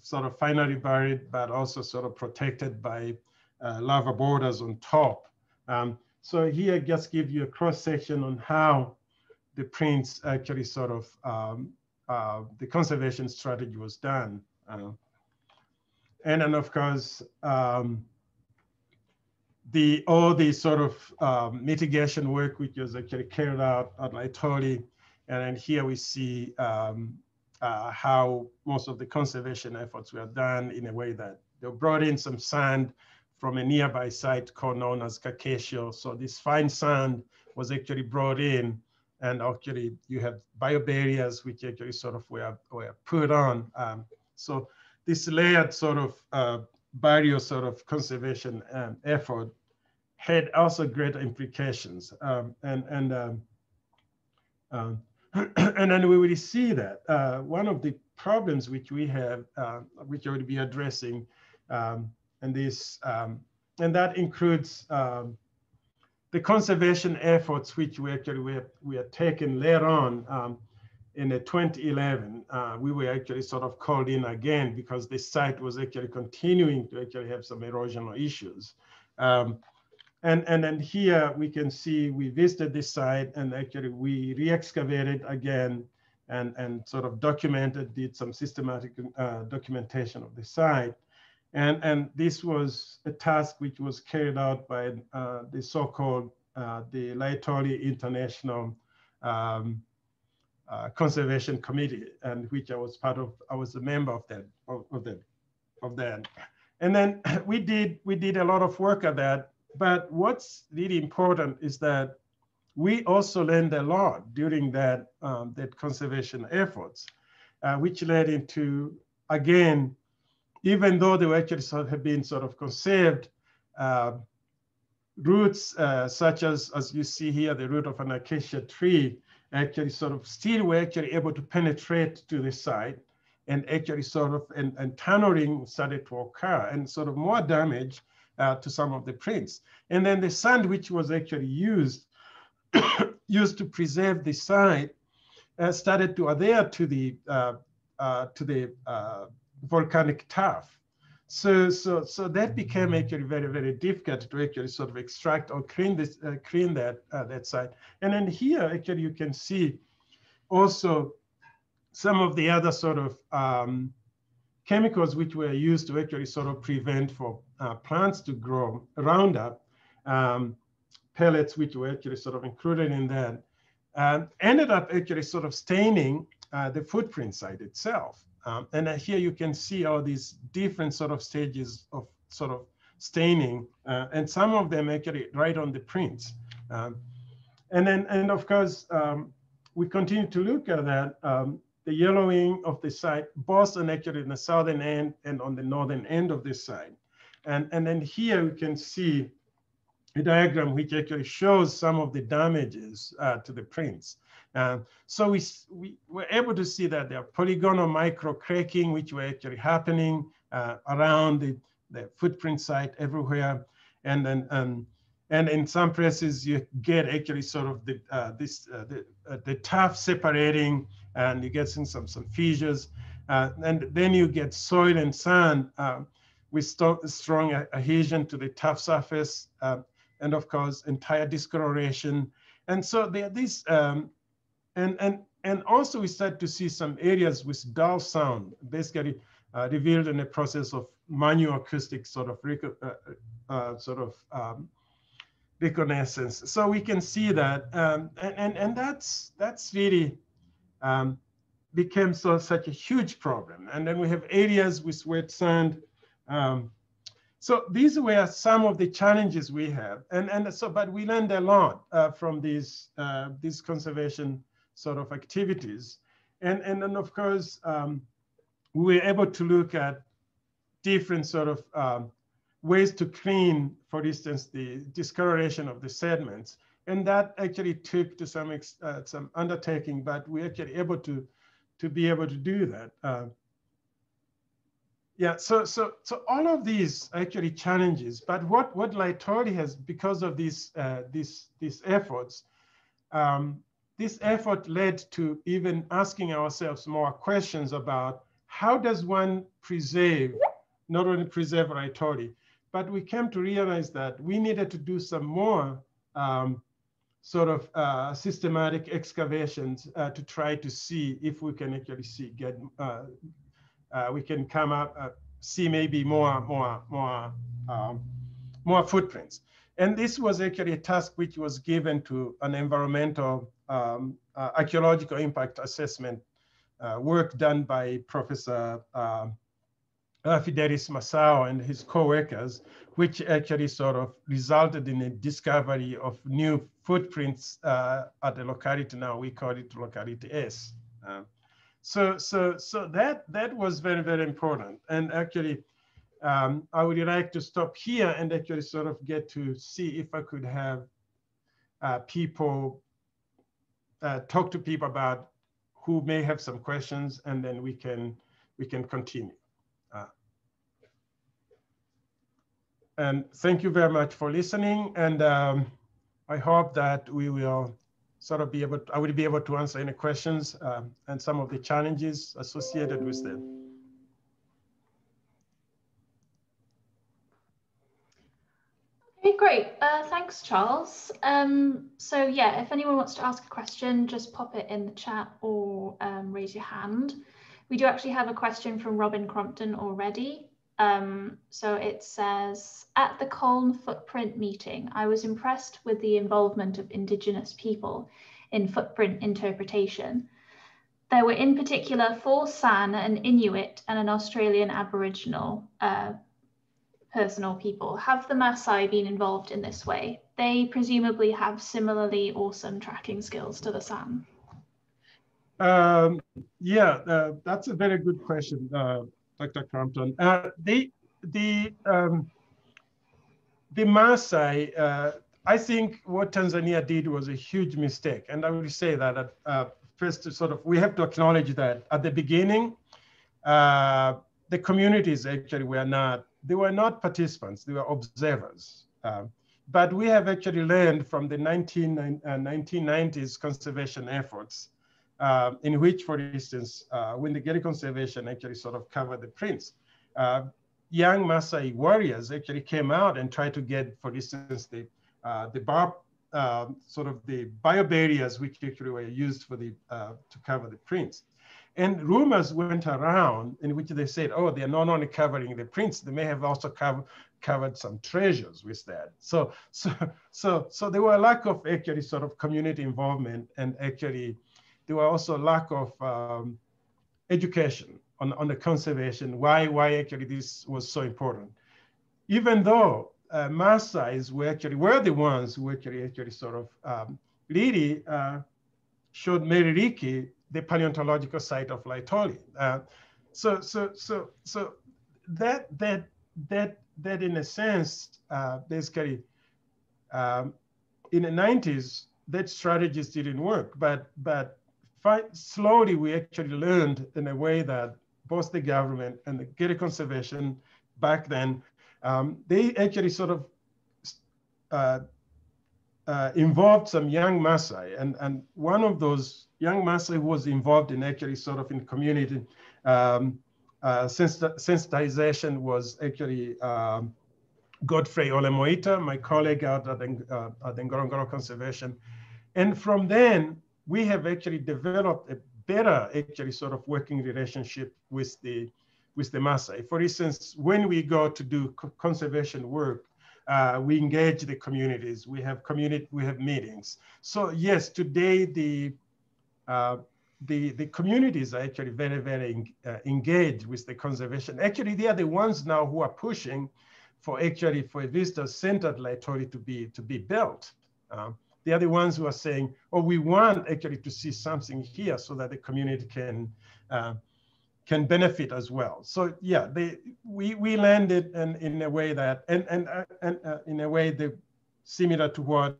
sort of finally buried, but also sort of protected by lava borders on top. So here just give you a cross section on how the prints actually sort of, the conservation strategy was done. And then of course, all the sort of mitigation work which was actually carried out at Laetoli. And then here we see how most of the conservation efforts were done in a way that they brought in some sand from a nearby site called known as Kakesho. So this fine sand was actually brought in, and actually you have biobarriers which actually sort of were put on. So this layered sort of barrier sort of conservation effort had also great implications. And then we will see that one of the problems which we have, which I will be addressing, and that includes the conservation efforts which we actually we had taken later on. In 2011, we were actually sort of called in again because the site was actually continuing to actually have some erosional issues. And then here we can see we visited this site, and actually we re-excavated again and sort of documented, did some systematic documentation of the site. And this was a task which was carried out by the so-called the Laetoli International Conservation Committee, and which I was part of. I was a member of that. And then we did a lot of work at that. But what's really important is that we also learned a lot during that conservation efforts, which led into, again, even though they were actually sort of have been sort of conserved, roots such as you see here, the root of an acacia tree, actually sort of still were actually able to penetrate to the site, and actually sort of, and tunneling started to occur, and sort of more damage to some of the prints. And then the sand which was actually used to preserve the site started to adhere to the volcanic tuff. So that became actually very, very difficult to actually sort of extract or clean that site. And then here actually you can see also some of the other sort of chemicals which were used to actually sort of prevent for plants to grow, Roundup, pellets which were actually sort of included in that, ended up actually sort of staining the footprint site itself. And here you can see all these different sort of stages of sort of staining, and some of them actually right on the prints. And of course, we continue to look at that. The yellowing of the site, both on actually in the southern end and on the northern end of this site. And then here we can see a diagram which actually shows some of the damages to the prints. So we were able to see that there are polygonal micro cracking which were actually happening around the footprint site everywhere. And then and in some places you get actually sort of the tuff separating, and you get some fissures, and then you get soil and sand with strong adhesion to the tuff surface, and of course entire discoloration. And so there are these, and also we start to see some areas with dull sound, basically revealed in the process of manual acoustic sort of reconnaissance. So we can see that, and that's really became such a huge problem. And then we have areas with wet sand. So these were some of the challenges we have, but we learned a lot from these conservation sort of activities, and then of course we were able to look at different sort of ways to clean, for instance, the discoloration of the sediments, and that actually took to some undertaking, but we actually able to be able to do that. Yeah, so all of these actually challenges, but what Laetoli has, because of these efforts, this effort led to even asking ourselves more questions about how does one preserve, not only preserve Laetoli, but we came to realize that we needed to do some more sort of systematic excavations to try to see if we can actually we can come up, see maybe more footprints. And this was actually a task which was given to an environmental archaeological impact assessment work done by Professor Fidelis Masao and his co-workers, which actually sort of resulted in a discovery of new footprints at the locality. Now we call it locality S. So that was very, very important. And actually, I would like to stop here and actually sort of get to see if I could have people talk to people about who may have some questions, and then we can continue. And thank you very much for listening. And I hope that we will sort of be able to, I will be able to answer any questions and some of the challenges associated with them. Okay, great. Thanks, Charles. So yeah, if anyone wants to ask a question, just pop it in the chat or raise your hand. We do actually have a question from Robin Crompton already. So it says, at the Colne footprint meeting, I was impressed with the involvement of Indigenous people in footprint interpretation. There were in particular 4 San, an Inuit, and an Australian Aboriginal person or people. Have the Maasai been involved in this way? They presumably have similarly awesome tracking skills to the San. Yeah, that's a very good question, Dr. Crompton. The Maasai, I think what Tanzania did was a huge mistake. And I would say that first, sort of, we have to acknowledge that at the beginning, the communities actually were not, they were not participants, they were observers. But we have actually learned from the 1990s conservation efforts, in which, for instance, when the Gedi conservation actually sort of covered the prints, young Maasai warriors actually came out and tried to get, for instance, the sort of the biobarriers which actually were used for the to cover the prints. And rumors went around in which they said, oh, they're not only covering the prints, they may have also covered some treasures with that. So there were a lack of actually sort of community involvement, and actually there were also a lack of education on the conservation, why actually this was so important. Even though Maasais were the ones who actually sort of really showed Meririki the paleontological site of Laetoli. So that in a sense, basically, in the 90s, that strategies didn't work, but slowly we actually learned in a way that both the government and the Gedi conservation back then, they actually sort of involved some young Maasai, and one of those young Maasai who was involved in actually sort of in community sensitization was actually Godfrey Olemoita, my colleague out at the Ngorongoro Conservation. And from then, we have actually developed a better actually sort of working relationship with the Maasai. For instance, when we go to do conservation work, we engage the communities. We have meetings. So yes, today the communities are actually very, very engaged with the conservation. Actually, they are the ones now who are pushing for a visitor-centered Laetoli to be built. They are the ones who are saying, oh, we want actually to see something here so that the community can benefit as well. So yeah, we landed in a way that, and in a way that similar to what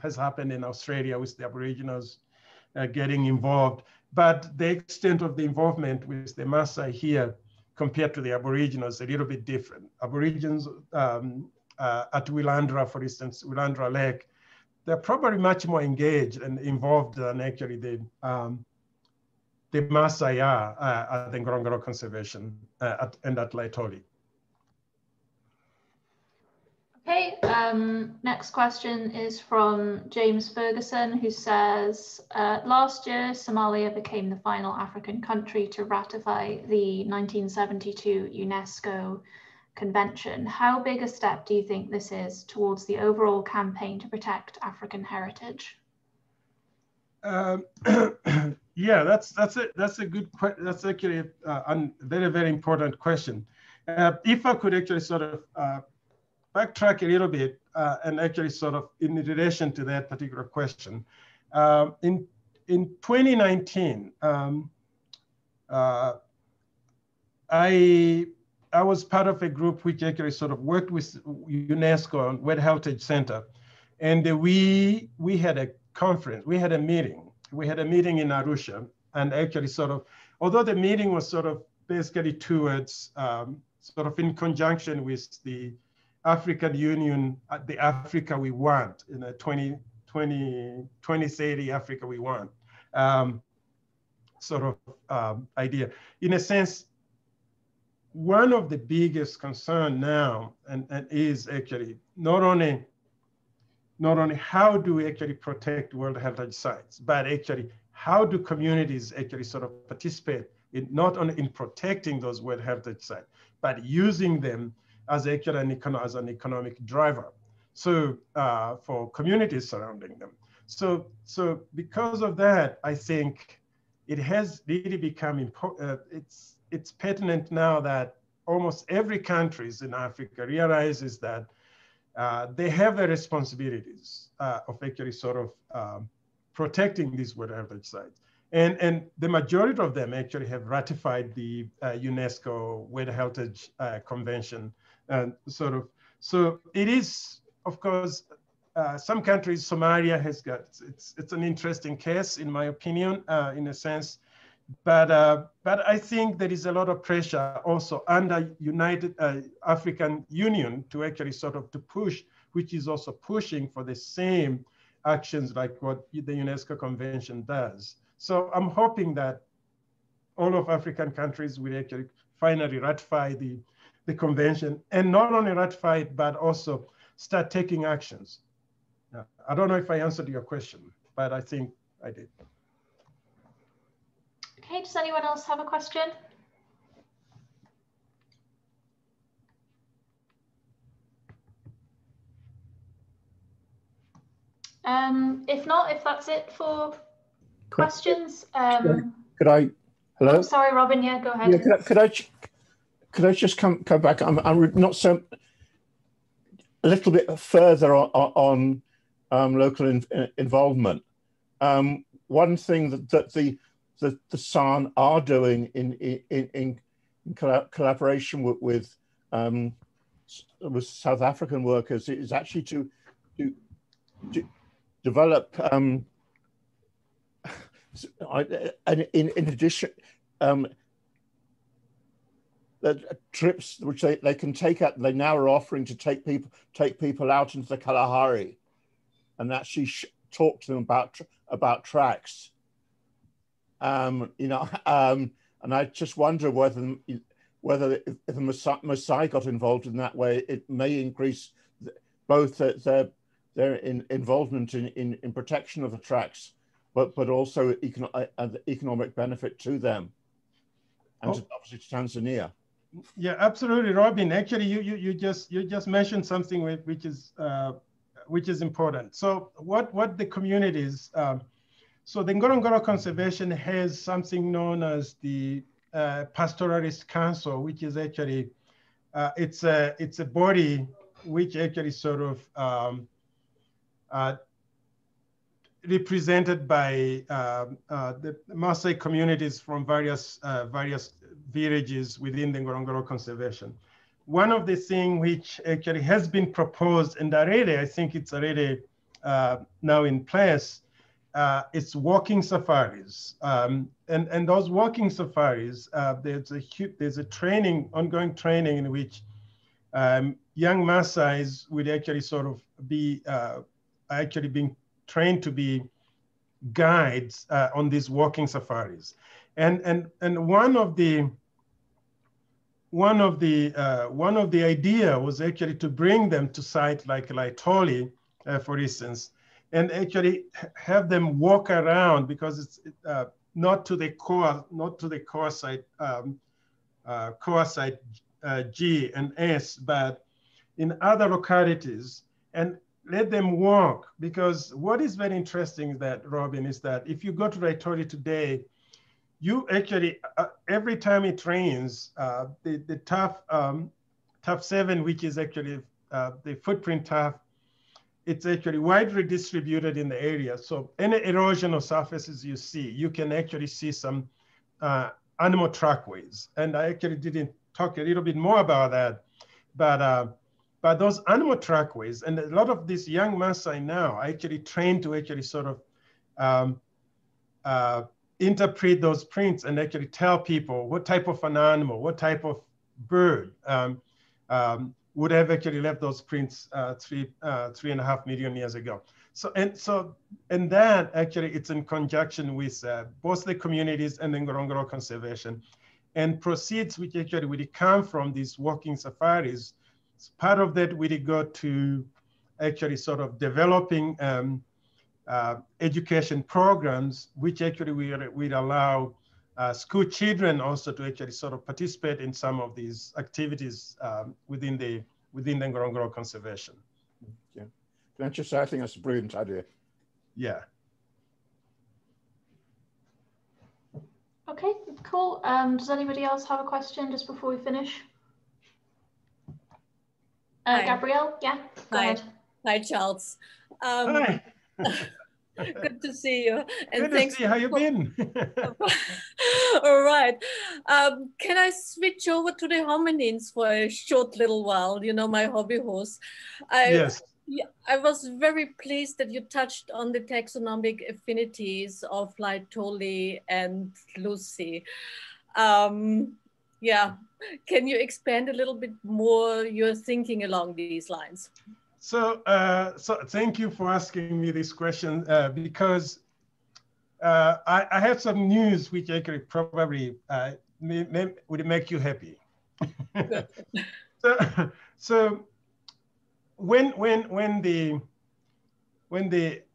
has happened in Australia with the Aboriginals getting involved. But the extent of the involvement with the Maasai here compared to the Aboriginals, a little bit different. Aborigines at Willandra, for instance, Willandra Lake, they're probably much more engaged and involved than actually the Maasai are at the Ngorongoro Conservation and at Laetoli. Okay, next question is from James Ferguson, who says, last year, Somalia became the final African country to ratify the 1972 UNESCO Convention. How big a step do you think this is towards the overall campaign to protect African heritage? Yeah, that's a good question. That's actually a very, very important question. If I could actually sort of backtrack a little bit and actually sort of in relation to that particular question. In 2019, I was part of a group which actually sort of worked with UNESCO on World Heritage Center. And we had a conference, we had a meeting. We had a meeting in Arusha, and actually sort of, although the meeting was sort of basically towards sort of in conjunction with the African Union, the Africa we want, in a 2030 Africa we want sort of idea. In a sense, one of the biggest concern now and is actually not only how do we actually protect World Heritage Sites, but actually how do communities actually sort of participate in not only in protecting those World Heritage Sites, but using them as actually as an economic driver. So for communities surrounding them. So because of that, I think it has really become important. It's pertinent now that almost every country in Africa realizes that they have the responsibilities of actually sort of protecting these World Heritage Sites. And the majority of them actually have ratified the UNESCO World Heritage Convention. And sort of, so it is, of course, some countries, Somalia has got, it's an interesting case in my opinion, in a sense, but I think there is a lot of pressure also under United African Union to actually sort of to push, which is also pushing for the same actions like what the UNESCO Convention does. So I'm hoping that all of African countries will actually finally ratify the convention, and not only ratify it, but also start taking actions. I don't know if I answered your question, but I think I did. Okay, does anyone else have a question? If not, if that's it for questions. Could I, hello? Oh, sorry, Robin, yeah, go ahead. Yeah, could I just come back? I'm not so, a little bit further on local involvement. One thing that the SAN are doing in collaboration with South African workers is actually to develop, in addition, trips which they can take out. They now are offering to take people out into the Kalahari and actually talk to them about tracks. And I just wonder whether if the Maasai got involved in that way, it may increase both their involvement in protection of the tracks, but also economic benefit to them and obviously to Tanzania. Yeah, absolutely, Robin. Actually, you just mentioned something which is important. So what the communities, so the Ngorongoro Conservation has something known as the Pastoralist Council, which is actually it's a body which actually sort of represented by the Maasai communities from various villages within the Ngorongoro Conservation. One of the things which actually has been proposed, and already, I think it's already now in place, it's walking safaris. And those walking safaris, there's a training, ongoing training in which young Maasais would actually sort of be actually being trained to be guides on these walking safaris. And one of the one of the idea was actually to bring them to sites like Laetoli, for instance, and actually have them walk around, because it's not to the core site, core site G and S, but in other localities, and let them walk. Because what is very interesting that, Robin, is that if you go to Laetoli today, you actually, every time it rains, the tuff 7, which is actually the footprint tuff, it's actually widely distributed in the area. So any erosional surfaces you see, you can actually see some animal trackways. And I actually didn't talk a little bit more about that, but those animal trackways, and a lot of these young Maasai now are actually trained to actually sort of interpret those prints and actually tell people what type of an animal, what type of bird would have actually left those prints 3.5 million years ago. So and that actually it's in conjunction with both the communities and the Ngorongoro conservation, and proceeds which actually will come from these walking safaris. Part of that will go to actually sort of developing education programs, which actually will allow school children also to actually sort of participate in some of these activities within the Ngorongoro conservation. Yeah, can I just say, I think that's a brilliant idea. Yeah. Okay, cool. Does anybody else have a question just before we finish? Gabrielle, yeah, go ahead. Hi, Charles. Hi. Good to see you. And good thanks to see you. How you been? All right. Can I switch over to the hominins for a short little while? You know, my hobby horse. Yes. I was very pleased that you touched on the taxonomic affinities of Laetoli and Lucy. Yeah, can you expand a little bit more your thinking along these lines? So, so thank you for asking me this question, because I have some news which actually probably would make you happy. so when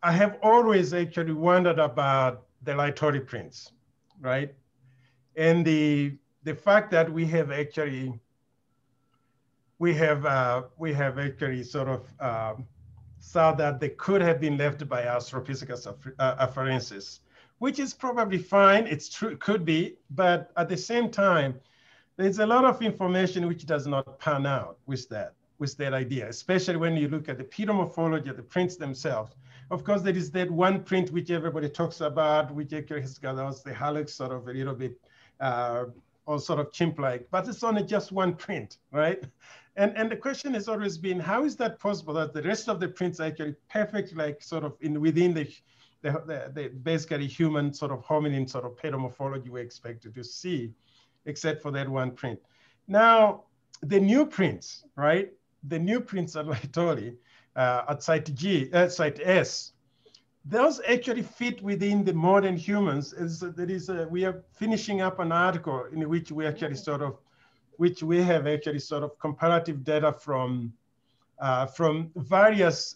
I have always actually wondered about the Laetoli prints, right? And the fact that we have actually sort of saw that they could have been left by Australopithecus afarensis, which is probably fine. It's true, it could be, but at the same time, there's a lot of information which does not pan out with that idea, especially when you look at the pedomorphology of the prints themselves. Of course, there is that one print which everybody talks about, which actually has got the hallux sort of a little bit, or sort of chimp-like, but it's only just one print, right? And the question has always been, how is that possible that the rest of the prints are actually perfect, like sort of within the basically human sort of hominin sort of pedomorphology we expected to see, except for that one print. Now, the new prints, right? The new prints at Laetoli, at site site S, those actually fit within the modern humans. We are finishing up an article in which we actually sort of, comparative data from various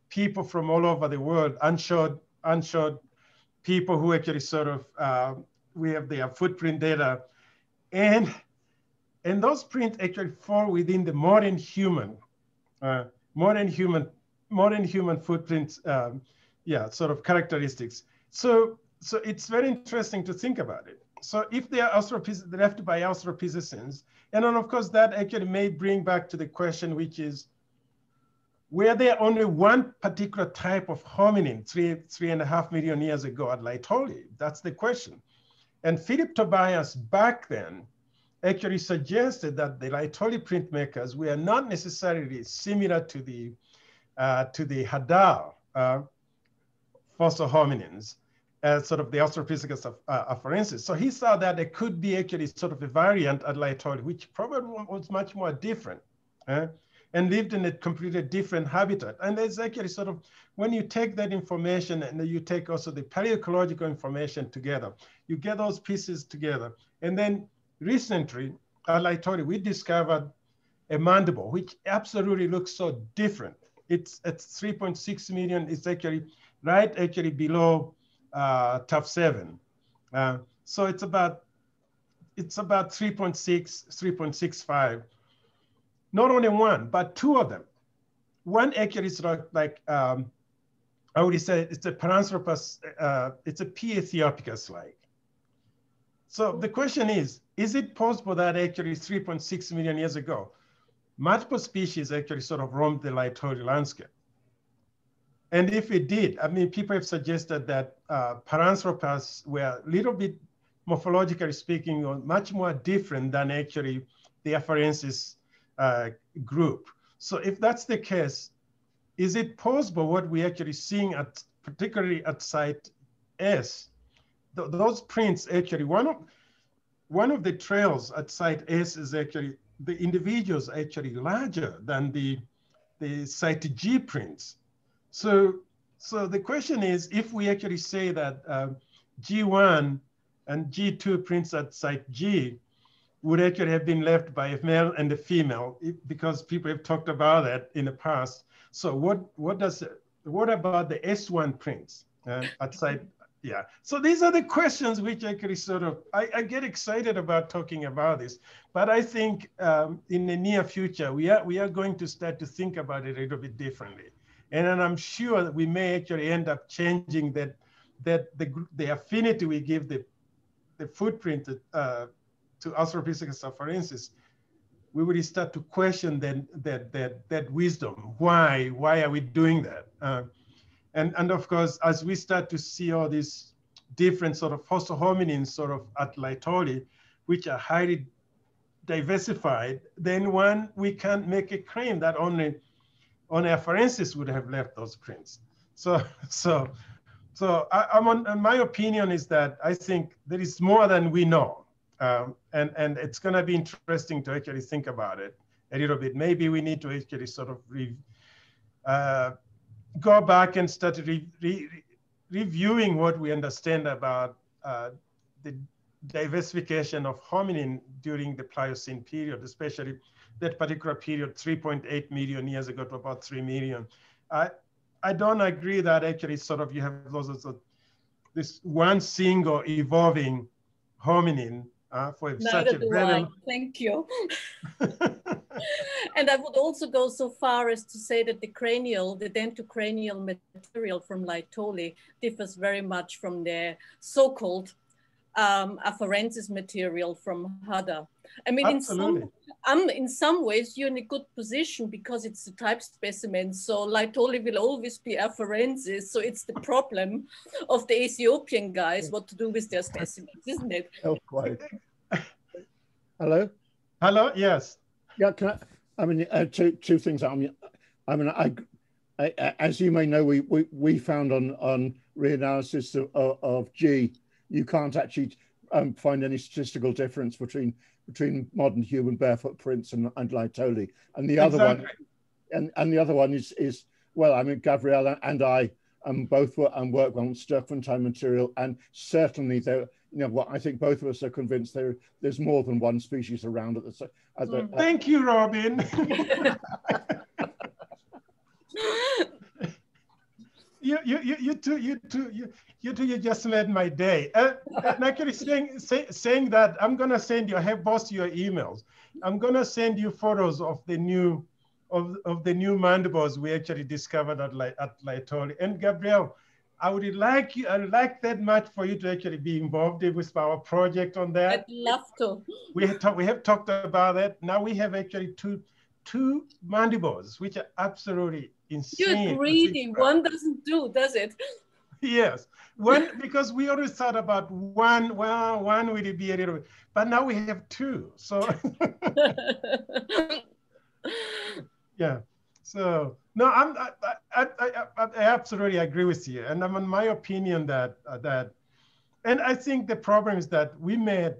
people from all over the world, unshod people who actually sort of, we have their footprint data. And those prints actually fall within the modern human footprints, sort of characteristics. So it's very interesting to think about it. So if they are left by Australopithecines, and then of course that actually may bring back to the question, which is, were there only one particular type of hominin 3.5 million years ago at Laetoli? That's the question. And Philip Tobias back then actually suggested that the Laetoli printmakers were not necessarily similar to the Hadar fossil hominins, as sort of the Australopithecus afarensis. So he saw that there could be actually sort of a variant at Laetoli, which probably was much more different, and lived in a completely different habitat. And there's actually sort of, when you take that information and you take also the paleoecological information together, you get those pieces together. And then recently, Laetoli, we discovered a mandible, which absolutely looks so different. It's 3.6 million. It's actually below top 7. So it's about 3.6, 3.65. Not only one, but two of them. One actually is like I would say it's a Paranthropus, it's a P. Ethiopicus-like. So the question is it possible that actually 3.6 million years ago, multiple species actually sort of roamed the Laetoli landscape? And if it did, I mean, people have suggested that Paranthropus were a little bit, morphologically speaking, much more different than actually the Afarensis group. So if that's the case, is it possible what we're actually seeing particularly at site S, those prints actually, one of the trails at site S is actually, the individuals are actually larger than the site G prints. So the question is, if we actually say that G1 and G2 prints at site G would actually have been left by a male and a female, because people have talked about that in the past. So what about the S1 prints at site? Yeah. So these are the questions which actually sort of, I get excited about talking about this, but I think in the near future, we are going to start to think about it a little bit differently. And then I'm sure that we may actually end up changing that the affinity we give the footprint to Australopithecus afarensis. We will start to question that wisdom. Why are we doing that? And of course, as we start to see all these different sort of fossil hominins sort of at Laetoli, which are highly diversified, then we can't make a claim that only afarensis would have left those prints. So my opinion is that I think there is more than we know. And it's going to be interesting to actually think about it a little bit. Maybe we need to actually sort of go back and start reviewing what we understand about the diversification of hominin during the Pliocene period, especially that particular period, 3.8 million years ago to about 3 million. I don't agree that actually sort of you have this one single evolving hominin for such a very... Thank you. And I would also go so far as to say that the dentocranial material from Laetoli differs very much from the so-called afarensis material from Hadda. I mean, in some ways, you're in a good position because it's a type specimen. So Laetoli will always be afarensis. So it's the problem of the Ethiopian guys what to do with their specimens, isn't it? Oh, quite. Hello? Hello, yes. Yeah, two things. As you may know, we found on reanalysis of G, you can't actually find any statistical difference between modern human barefoot prints and Laetoli. And the other one, and the other one is well, I mean, Gabrielle and I both work on Sturfentine material, and certainly there. I think both of us are convinced there's more than one species around at the Thank you, Robin. You two just made my day. And actually saying that, I'm gonna send you, I have both your emails. I'm gonna send you photos of the new mandibles we actually discovered at Laetoli. And Gabrielle, I'd like that much for you to actually be involved with our project on that. I'd love to. We have talked about that. Now we have actually two mandibles, which are absolutely insane. You're greedy. One doesn't do, does it? Yes, one, because we always thought about one. Well, one would be a little bit, but now we have two. So yeah. So no, I absolutely agree with you, and I'm in my opinion that and I think the problem is that we made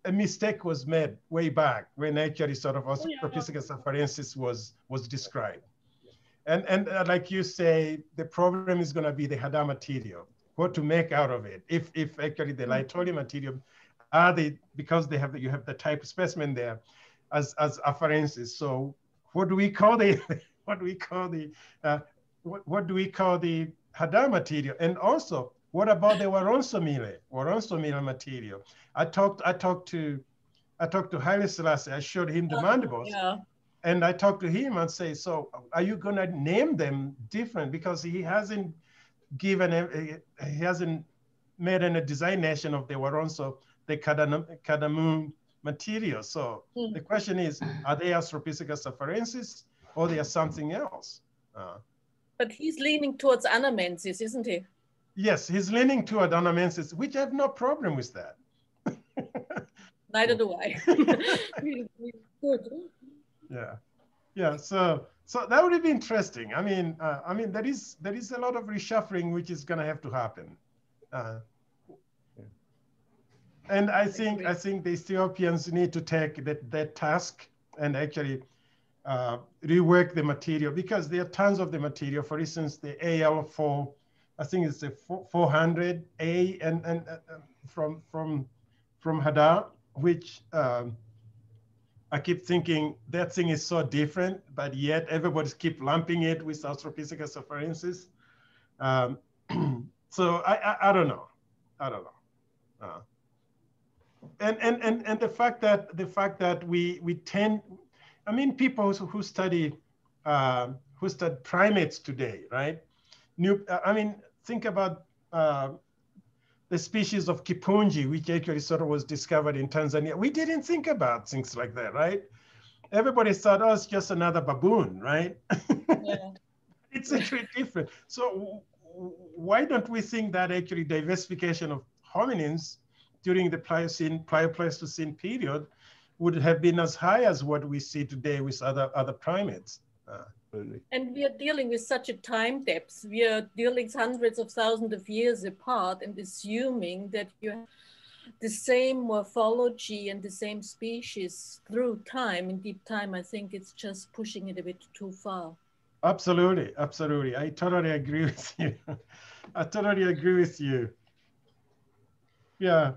a mistake was made way back when actually sort of Australopithecus afarensis was described, and like you say, the problem is going to be the Hadda material, what to make out of it if actually the Laetoli material are they, because they have you have the type specimen there as afferences. So what do we call the what do we call the Hadar material? And also, what about the Waronsomile material? I talked to Haile Selassie. I showed him the mandibles. Yeah. And I talked to him and say, so are you going to name them different? Because he hasn't he hasn't made any designation of the Waronso, the Kadamu material. So the question is, are they Australopithecus afarensis or they are something else? But he's leaning towards Anamensis, isn't he? Yes, he's leaning toward Anamensis, which I have no problem with that. Neither do I. Good. Yeah. So that would be interesting. I mean, there is a lot of reshuffling which is going to have to happen, and I think the Ethiopians need to take that task and actually rework the material, because there are tons of the material. For instance, the AL4, I think it's the 400A and from Hadar, which I keep thinking that thing is so different, but yet everybody's keep lumping it with Australopithecus afarensis. So I don't know. And the fact that we tend, I mean, people who study primates today, right? Think about the species of Kipunji, which actually sort of was discovered in Tanzania. We didn't think about things like that, right? Everybody thought, oh, it's just another baboon, right? Yeah. It's actually different. So why don't we think that actually diversification of hominins during the Pleistocene period would have been as high as what we see today with other primates? And we are dealing with such a time depth. We are dealing hundreds of thousands of years apart, and assuming that you have the same morphology and the same species through time, in deep time, I think it's just pushing it a bit too far. Absolutely. I totally agree with you. Yeah.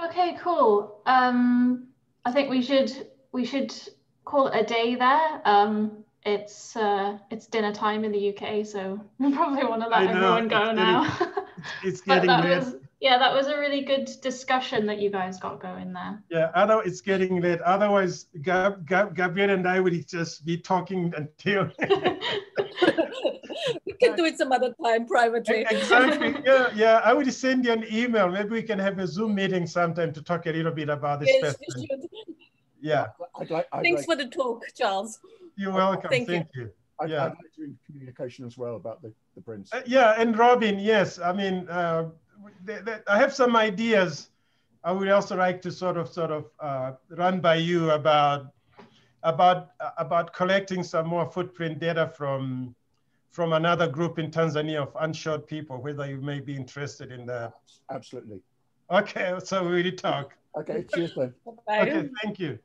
Okay, cool. I think we should call it a day there. It's dinner time in the UK, so we probably want to let everyone go now. It's getting late. That was a really good discussion that you guys got going there. Yeah, it's getting late. Otherwise, Gabriel and I would just be talking until. We can do it some other time privately. Exactly. Yeah. I would send you an email. Maybe we can have a Zoom meeting sometime to talk a little bit about this. Yes, we should. Yeah. Thanks for the talk, Charles. You're welcome. Thank you. I'd like to in communication as well about the prints. And Robin, yes. I mean, I have some ideas. I would also like to sort of run by you about collecting some more footprint data from another group in Tanzania of unshod people, whether you may be interested in that. Absolutely. Okay, so we will talk. Okay, cheers then. Bye. Okay, thank you.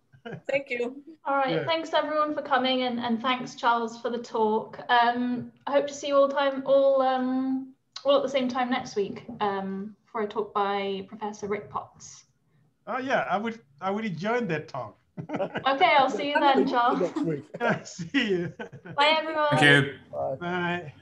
Thank you. All right, thanks everyone for coming, and thanks Charles for the talk. I hope to see you all at the same time next week for a talk by Professor Rick Potts. Oh yeah, I would join that talk. Okay, I'll see you then, Charles. Next week. See you. Bye everyone. Thank you. Bye. Bye.